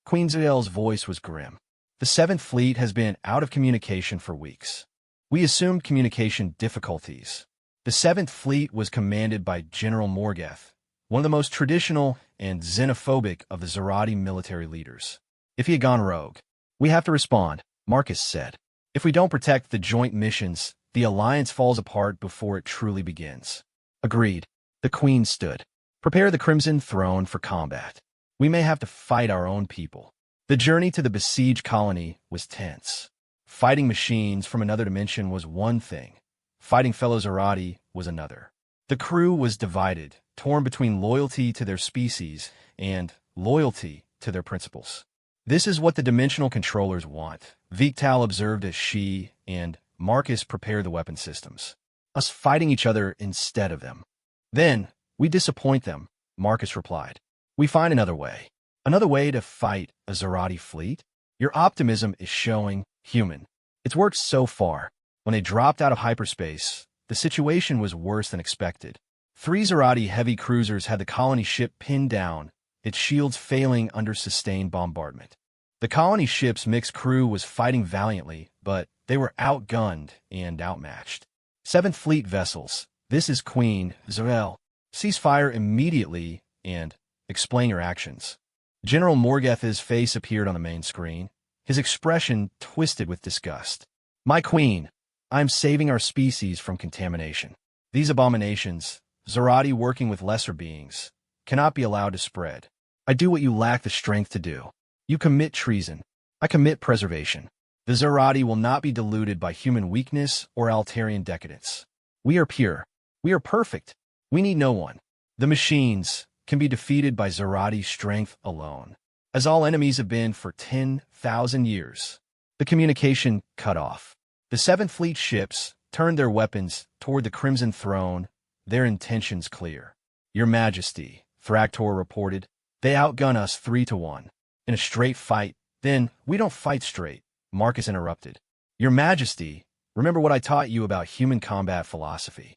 Queen Zael's voice was grim. The 7th Fleet has been out of communication for weeks. We assumed communication difficulties. The 7th Fleet was commanded by General Morgeth, one of the most traditional and xenophobic of the Zerati military leaders. If he had gone rogue, we have to respond, Marcus said. If we don't protect the joint missions, the alliance falls apart before it truly begins. Agreed. The Queen stood. Prepare the Crimson Throne for combat. We may have to fight our own people. The journey to the besieged colony was tense. Fighting machines from another dimension was one thing. Fighting fellow Zerati was another. The crew was divided, torn between loyalty to their species and loyalty to their principles. This is what the dimensional controllers want, Victal observed as she and Marcus prepared the weapon systems. Us fighting each other instead of them. Then, we disappoint them, Marcus replied. We find another way. Another way to fight a Zerati fleet? Your optimism is showing, human. It's worked so far. When they dropped out of hyperspace, the situation was worse than expected. 3 Zerati heavy cruisers had the colony ship pinned down, its shields failing under sustained bombardment. The colony ship's mixed crew was fighting valiantly, but they were outgunned and outmatched. 7th Fleet vessels. This is Queen Zarel. Cease fire immediately and explain your actions. General Morgeth's face appeared on the main screen, his expression twisted with disgust. My queen, I am saving our species from contamination. These abominations, Zerati working with lesser beings, cannot be allowed to spread. I do what you lack the strength to do. You commit treason. I commit preservation. The Zerati will not be deluded by human weakness or Altarian decadence. We are pure. We are perfect. We need no one. The machines can be defeated by Zerati strength alone, as all enemies have been for 10,000 years. The communication cut off. The 7th Fleet ships turned their weapons toward the Crimson Throne, their intentions clear. Your Majesty, Thractor reported, they outgun us 3-1. In a straight fight, then we don't fight straight, Marcus interrupted. Your Majesty, remember what I taught you about human combat philosophy.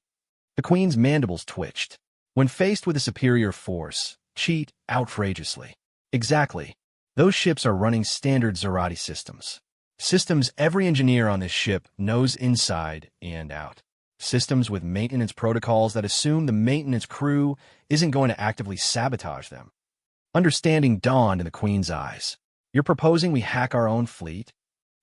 The Queen's mandibles twitched. When faced with a superior force, cheat outrageously. Exactly. Those ships are running standard Zerati systems. Systems every engineer on this ship knows inside and out. Systems with maintenance protocols that assume the maintenance crew isn't going to actively sabotage them. Understanding dawned in the Queen's eyes. You're proposing we hack our own fleet?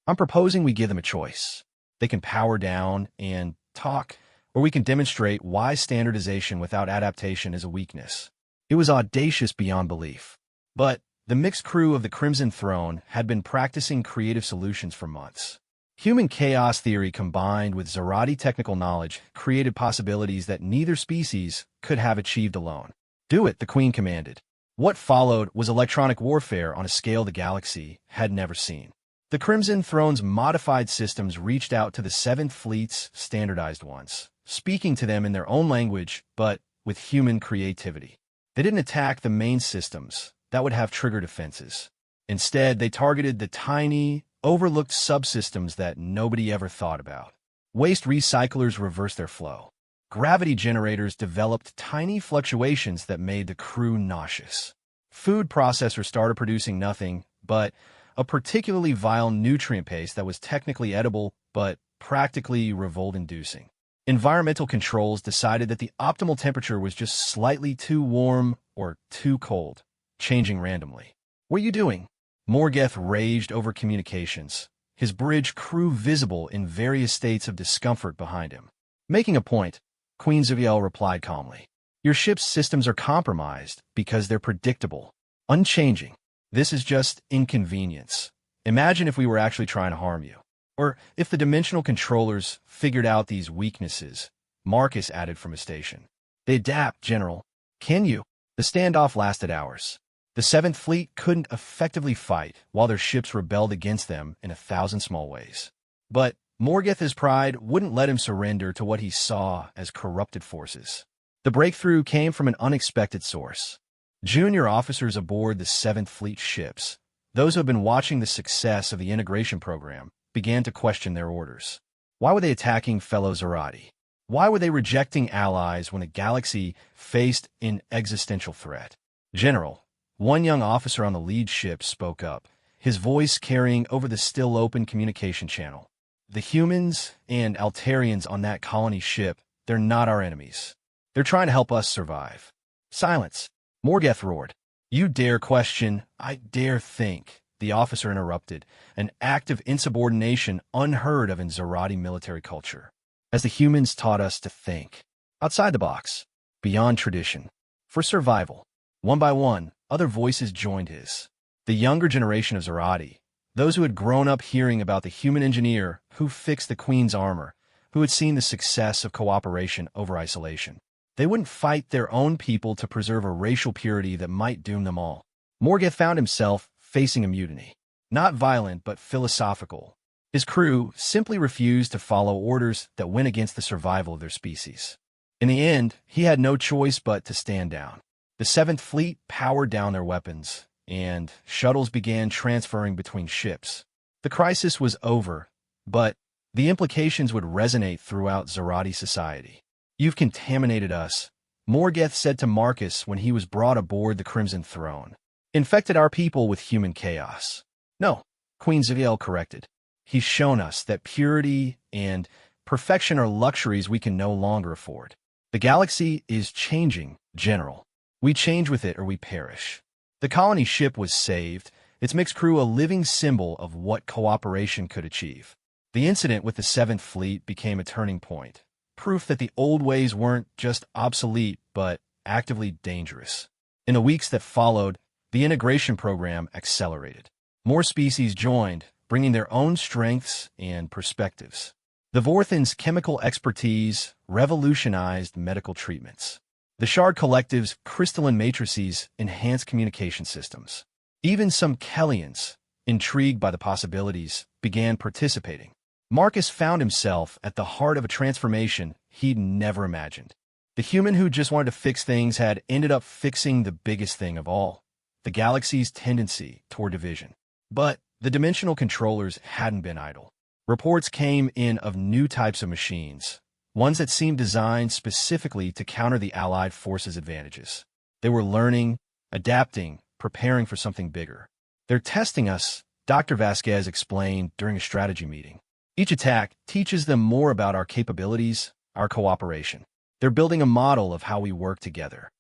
I'm proposing we give them a choice. They can power down and talk, or we can demonstrate why standardization without adaptation is a weakness. It was audacious beyond belief. But the mixed crew of the Crimson Throne had been practicing creative solutions for months. Human chaos theory combined with Zerati technical knowledge created possibilities that neither species could have achieved alone. Do it, the Queen commanded. What followed was electronic warfare on a scale the galaxy had never seen. The Crimson Throne's modified systems reached out to the 7th Fleet's standardized ones, speaking to them in their own language, but with human creativity. They didn't attack the main systems that would have trigger defenses. Instead, they targeted the tiny, overlooked subsystems that nobody ever thought about. Waste recyclers reversed their flow. Gravity generators developed tiny fluctuations that made the crew nauseous. Food processors started producing nothing but a particularly vile nutrient paste that was technically edible but practically revolt-inducing. Environmental controls decided that the optimal temperature was just slightly too warm or too cold, changing randomly. What are you doing? Morgeth raged over communications, his bridge crew visible in various states of discomfort behind him. Making a point, Queen Zaviel replied calmly. Your ship's systems are compromised because they're predictable, unchanging. This is just inconvenience. Imagine if we were actually trying to harm you. Or if the dimensional controllers figured out these weaknesses, Marcus added from his station. They adapt, General. Can you? The standoff lasted hours. The 7th Fleet couldn't effectively fight while their ships rebelled against them in 1,000 small ways. But Morgeth's pride wouldn't let him surrender to what he saw as corrupted forces. The breakthrough came from an unexpected source. Junior officers aboard the 7th Fleet ships, those who had been watching the success of the integration program, began to question their orders. Why were they attacking fellow Zerati? Why were they rejecting allies when the galaxy faced an existential threat? General, one young officer on the lead ship spoke up, his voice carrying over the still-open communication channel. The humans and Altarians on that colony ship, they're not our enemies. They're trying to help us survive. Silence. Morgeth roared. You dare question, I dare think, the officer interrupted, an act of insubordination unheard of in Zerati military culture. As the humans taught us to think. Outside the box. Beyond tradition. For survival. One by one, other voices joined his. The younger generation of Zerati, those who had grown up hearing about the human engineer who fixed the Queen's armor, who had seen the success of cooperation over isolation. They wouldn't fight their own people to preserve a racial purity that might doom them all. Morgeth found himself facing a mutiny. Not violent, but philosophical. His crew simply refused to follow orders that went against the survival of their species. In the end, he had no choice but to stand down. The 7th Fleet powered down their weapons, and shuttles began transferring between ships. The crisis was over, But the implications would resonate throughout Zerati society. "You've contaminated us," Morgoth said to Marcus when he was brought aboard the Crimson Throne. "Infected our people with human chaos." "No," Queen Zaviel corrected. "He's shown us that purity and perfection are luxuries we can no longer afford. The galaxy is changing, General. We change with it or we perish." The colony ship was saved, its mixed crew a living symbol of what cooperation could achieve. The incident with the Seventh Fleet became a turning point, proof that the old ways weren't just obsolete, but actively dangerous. In the weeks that followed, the integration program accelerated. More species joined, bringing their own strengths and perspectives. The Vorthan's chemical expertise revolutionized medical treatments. The Shard Collective's crystalline matrices enhanced communication systems. Even some Kellians, intrigued by the possibilities, began participating. Marcus found himself at the heart of a transformation he'd never imagined. The human who just wanted to fix things had ended up fixing the biggest thing of all, the galaxy's tendency toward division. But the dimensional controllers hadn't been idle. Reports came in of new types of machines, ones that seemed designed specifically to counter the Allied forces' advantages. They were learning, adapting, preparing for something bigger. "They're testing us," Dr. Vasquez explained during a strategy meeting. "Each attack teaches them more about our capabilities, our cooperation. They're building a model of how we work together.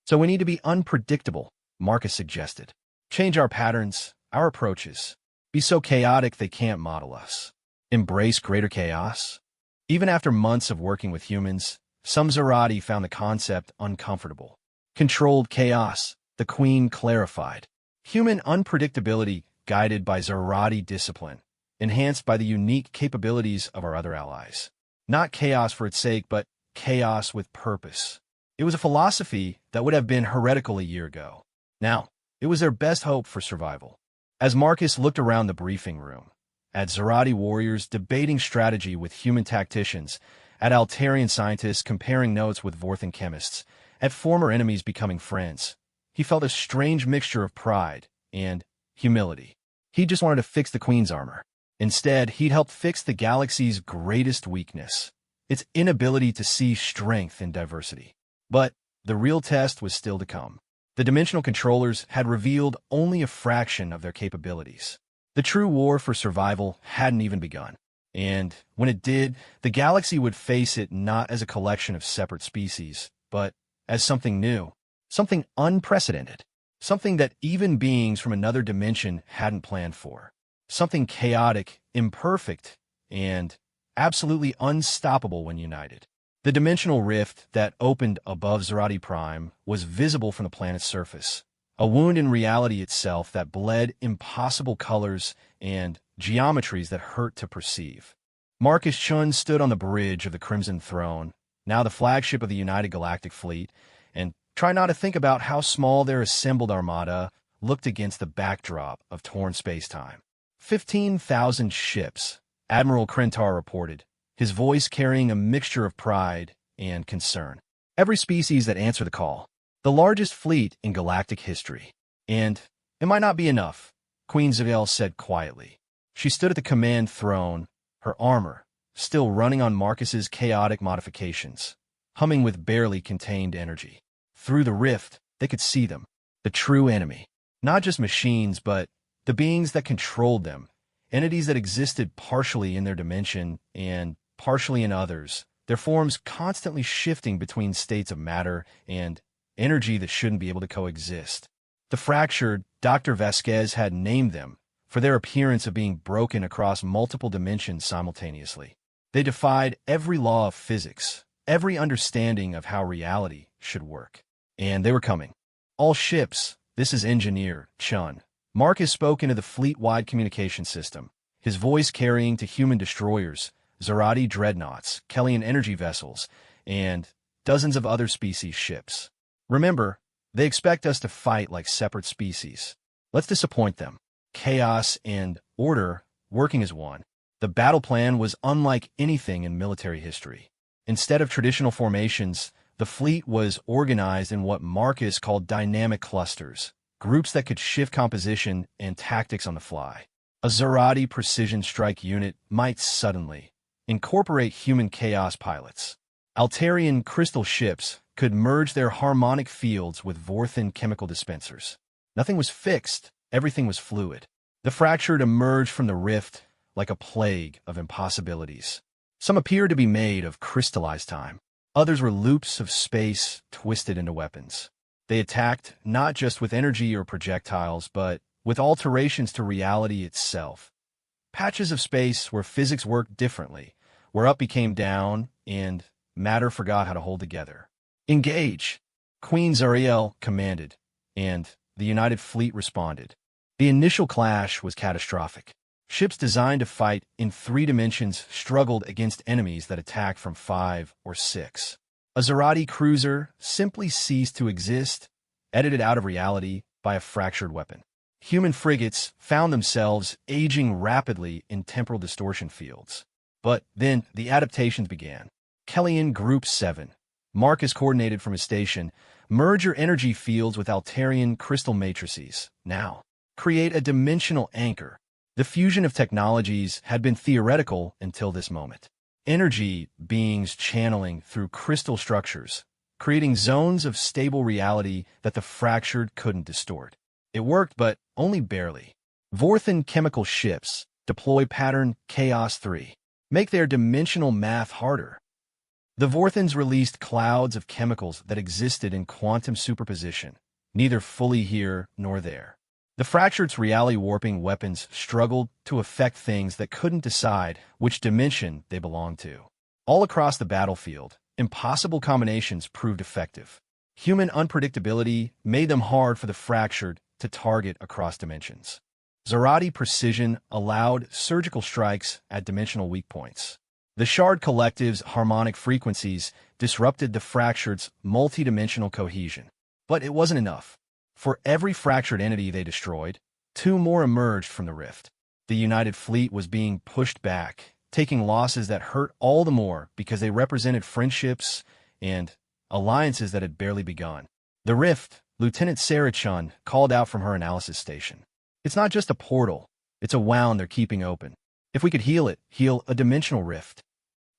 So we need to be unpredictable," Marcus suggested. "Change our patterns, our approaches. Be so chaotic they can't model us. Embrace greater chaos." Even after months of working with humans, some Zerati found the concept uncomfortable. "Controlled chaos," the Queen clarified. "Human unpredictability guided by Zerati discipline, enhanced by the unique capabilities of our other allies. Not chaos for its sake, but chaos with purpose." It was a philosophy that would have been heretical a year ago. Now, it was their best hope for survival. As Marcus looked around the briefing room, at Zerati warriors debating strategy with human tacticians, at Altarian scientists comparing notes with Vorthan chemists, at former enemies becoming friends, he felt a strange mixture of pride and humility. He just wanted to fix the Queen's armor. Instead, he'd helped fix the galaxy's greatest weakness, its inability to see strength in diversity. But the real test was still to come. The dimensional controllers had revealed only a fraction of their capabilities. The true war for survival hadn't even begun. And when it did, the galaxy would face it not as a collection of separate species, but as something new, something unprecedented, something that even beings from another dimension hadn't planned for, something chaotic, imperfect, and absolutely unstoppable when united. The dimensional rift that opened above Zerati Prime was visible from the planet's surface, a wound in reality itself that bled impossible colors and geometries that hurt to perceive. Marcus Chun stood on the bridge of the Crimson Throne, now the flagship of the United Galactic Fleet, and tried not to think about how small their assembled armada looked against the backdrop of torn space-time. 15,000 ships, Admiral Krentar reported, his voice carrying a mixture of pride and concern. Every species that answered the call. The largest fleet in galactic history. And it might not be enough, Queen Zaviel said quietly. She stood at the command throne, her armor still running on Marcus's chaotic modifications, humming with barely contained energy. Through the rift, they could see them, the true enemy. Not just machines, but the beings that controlled them, entities that existed partially in their dimension and partially in others, their forms constantly shifting between states of matter and energy that shouldn't be able to coexist. The fractured, Dr. Vasquez had named them for their appearance of being broken across multiple dimensions simultaneously. They defied every law of physics, every understanding of how reality should work. And they were coming. "All ships, this is Engineer Chun." Marcus spoke into the fleet-wide communication system, his voice carrying to human destroyers, Zerati dreadnoughts, Kellian energy vessels, and dozens of other species' ships. "Remember, they expect us to fight like separate species. Let's disappoint them. Chaos and order working as one." The battle plan was unlike anything in military history. Instead of traditional formations, the fleet was organized in what Marcus called dynamic clusters, groups that could shift composition and tactics on the fly. A Zarati precision strike unit might suddenly incorporate human chaos pilots. Altarian crystal ships could merge their harmonic fields with Vorthan chemical dispensers. Nothing was fixed, everything was fluid. The fractured emerged from the rift like a plague of impossibilities. Some appeared to be made of crystallized time. Others were loops of space twisted into weapons. They attacked not just with energy or projectiles, but with alterations to reality itself. Patches of space where physics worked differently, where up became down, and matter forgot how to hold together. Engage! Queen Zariel commanded, and the United Fleet responded. The initial clash was catastrophic. Ships designed to fight in 3 dimensions struggled against enemies that attacked from 5 or 6. A Zarati cruiser simply ceased to exist, edited out of reality by a fractured weapon. Human frigates found themselves aging rapidly in temporal distortion fields. But then the adaptations began. Kellyan Group 7, Marcus coordinated from his station, merge your energy fields with Altarian crystal matrices. Now, create a dimensional anchor. The fusion of technologies had been theoretical until this moment. Energy beings channeling through crystal structures, creating zones of stable reality that the fractured couldn't distort. It worked, but only barely. Vorthan chemical ships deploy pattern Chaos 3. Make their dimensional math harder. The Vorthans released clouds of chemicals that existed in quantum superposition, neither fully here nor there. The fractured's reality-warping weapons struggled to affect things that couldn't decide which dimension they belonged to. All across the battlefield, impossible combinations proved effective. Human unpredictability made them hard for the fractured to target across dimensions. Zarati precision allowed surgical strikes at dimensional weak points. The Shard Collective's harmonic frequencies disrupted the fractured's multidimensional cohesion. But it wasn't enough. For every fractured entity they destroyed, 2 more emerged from the rift. The United Fleet was being pushed back, taking losses that hurt all the more because they represented friendships and alliances that had barely begun. The rift, Lieutenant Sarah Chun called out from her analysis station. It's not just a portal, it's a wound they're keeping open. If we could heal it, heal a dimensional rift.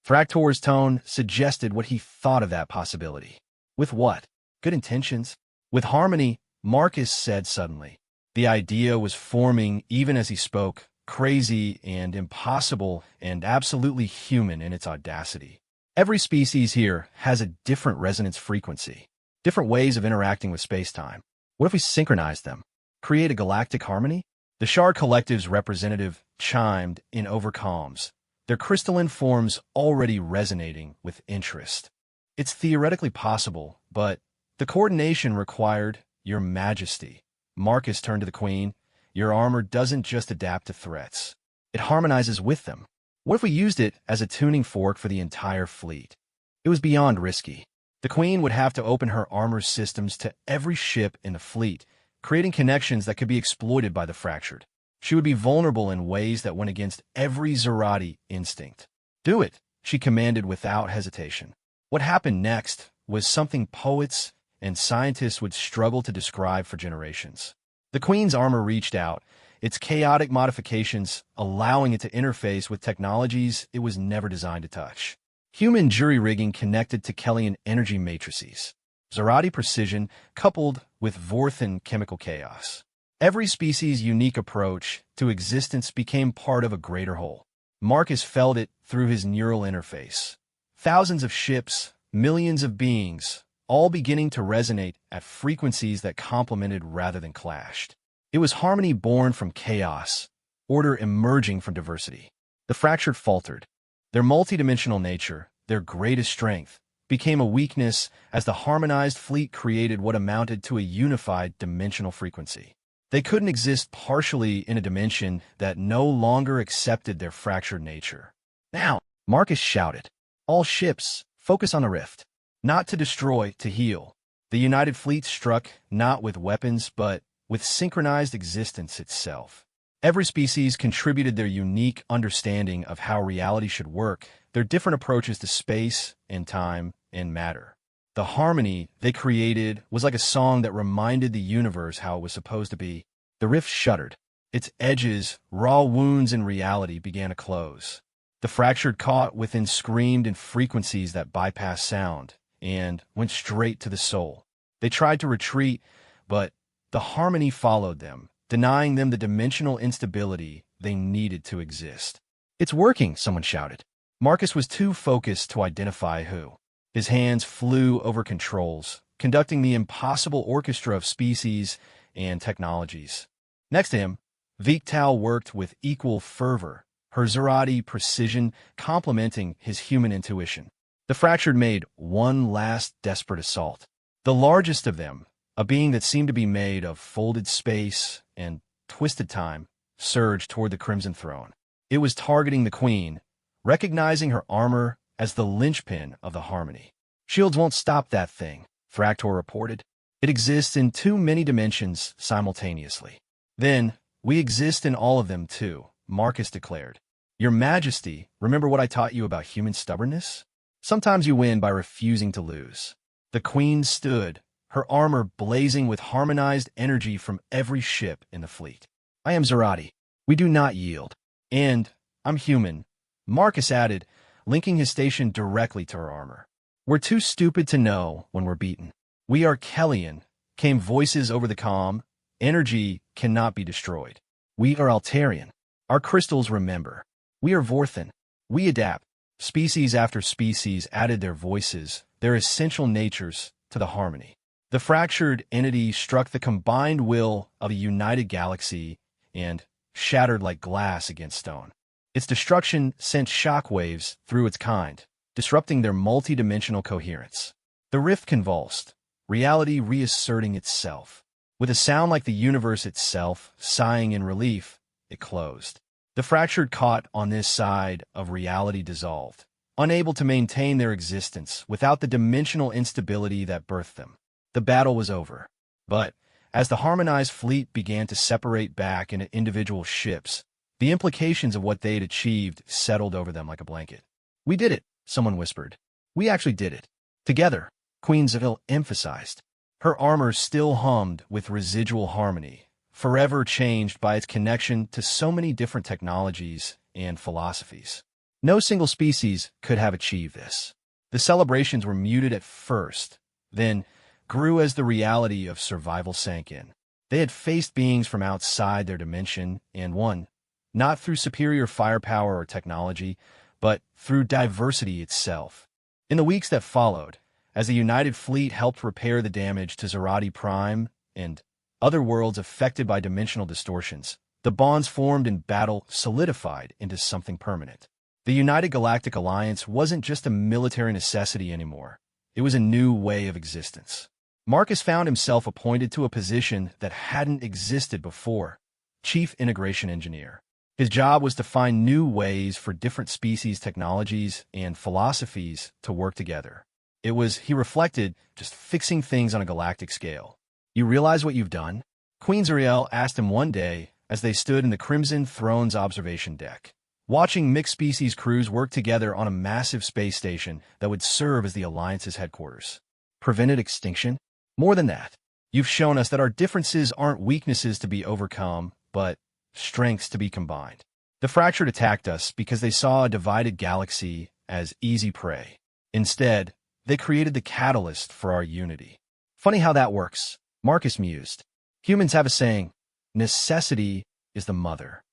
Thractor's tone suggested what he thought of that possibility. With what? Good intentions? With harmony, Marcus said suddenly. The idea was forming even as he spoke, crazy and impossible and absolutely human in its audacity. Every species here has a different resonance frequency, different ways of interacting with space-time. What if we synchronize them? Create a galactic harmony? The Shard Collective's representative chimed in over comms, their crystalline forms already resonating with interest. It's theoretically possible, but the coordination required Your Majesty. Marcus turned to the Queen. Your armor doesn't just adapt to threats. It harmonizes with them. What if we used it as a tuning fork for the entire fleet? It was beyond risky. The Queen would have to open her armor systems to every ship in the fleet, creating connections that could be exploited by the fractured. She would be vulnerable in ways that went against every Zarati instinct. Do it, she commanded without hesitation. What happened next was something poets and scientists would struggle to describe for generations. The Queen's armor reached out, its chaotic modifications allowing it to interface with technologies it was never designed to touch. Human jury-rigging connected to Kellyan energy matrices. Zarati precision coupled with Vorthan chemical chaos. Every species' unique approach to existence became part of a greater whole. Marcus felt it through his neural interface. Thousands of ships, millions of beings, all beginning to resonate at frequencies that complemented rather than clashed. It was harmony born from chaos, order emerging from diversity. The fractured faltered. Their multidimensional nature, their greatest strength, became a weakness as the harmonized fleet created what amounted to a unified dimensional frequency. They couldn't exist partially in a dimension that no longer accepted their fractured nature. Now, Marcus shouted, all ships, focus on the rift. Not to destroy, to heal. The United Fleet struck not with weapons, but with synchronized existence itself. Every species contributed their unique understanding of how reality should work, their different approaches to space and time and matter. The harmony they created was like a song that reminded the universe how it was supposed to be. The rift shuddered. Its edges, raw wounds in reality, began to close. The fractured caught within screamed in frequencies that bypassed sound and went straight to the soul. They tried to retreat, but the harmony followed them, denying them the dimensional instability they needed to exist. "It's working," someone shouted. Marcus was too focused to identify who. His hands flew over controls, conducting the impossible orchestra of species and technologies. Next to him, Victal worked with equal fervor, her Zerati precision complementing his human intuition. The fractured made one last desperate assault. The largest of them, a being that seemed to be made of folded space and twisted time, surged toward the Crimson Throne. It was targeting the Queen, recognizing her armor as the linchpin of the harmony. "Shields won't stop that thing," Thractor reported. "It exists in too many dimensions simultaneously." "Then, we exist in all of them too," Marcus declared. "Your Majesty, remember what I taught you about human stubbornness? Sometimes you win by refusing to lose." The Queen stood, her armor blazing with harmonized energy from every ship in the fleet. "I am Zerati. We do not yield. And I'm human," Marcus added, linking his station directly to her armor. "We're too stupid to know when we're beaten. We are Kellian," came voices over the comm. "Energy cannot be destroyed. We are Altarian. Our crystals remember. We are Vorthan. We adapt." Species after species added their voices, their essential natures, to the harmony. The fractured entity struck the combined will of a united galaxy and shattered like glass against stone. Its destruction sent shockwaves through its kind, disrupting their multidimensional coherence. The rift convulsed, reality reasserting itself. With a sound like the universe itself sighing in relief, it closed. The fractured caught on this side of reality dissolved, unable to maintain their existence without the dimensional instability that birthed them. The battle was over. But as the harmonized fleet began to separate back into individual ships, the implications of what they had achieved settled over them like a blanket. "We did it," someone whispered. "We actually did it. Together," Queen Zaville emphasized. Her armor still hummed with residual harmony, forever changed by its connection to so many different technologies and philosophies. No single species could have achieved this. The celebrations were muted at first, then grew as the reality of survival sank in. They had faced beings from outside their dimension and won, not through superior firepower or technology, but through diversity itself. In the weeks that followed, as the United Fleet helped repair the damage to Zerati Prime and other worlds affected by dimensional distortions, the bonds formed in battle solidified into something permanent. The United Galactic Alliance wasn't just a military necessity anymore. It was a new way of existence. Marcus found himself appointed to a position that hadn't existed before, Chief Integration Engineer. His job was to find new ways for different species, technologies, and philosophies to work together. It was, he reflected, just fixing things on a galactic scale. "You realize what you've done?" Queen Zariel asked him one day as they stood in the Crimson Throne's observation deck, watching mixed-species crews work together on a massive space station that would serve as the Alliance's headquarters. "Prevented extinction? More than that. You've shown us that our differences aren't weaknesses to be overcome, but strengths to be combined." The fractured attacked us because they saw a divided galaxy as easy prey. Instead, they created the catalyst for our unity. "Funny how that works," Marcus mused. "Humans have a saying, necessity is the mother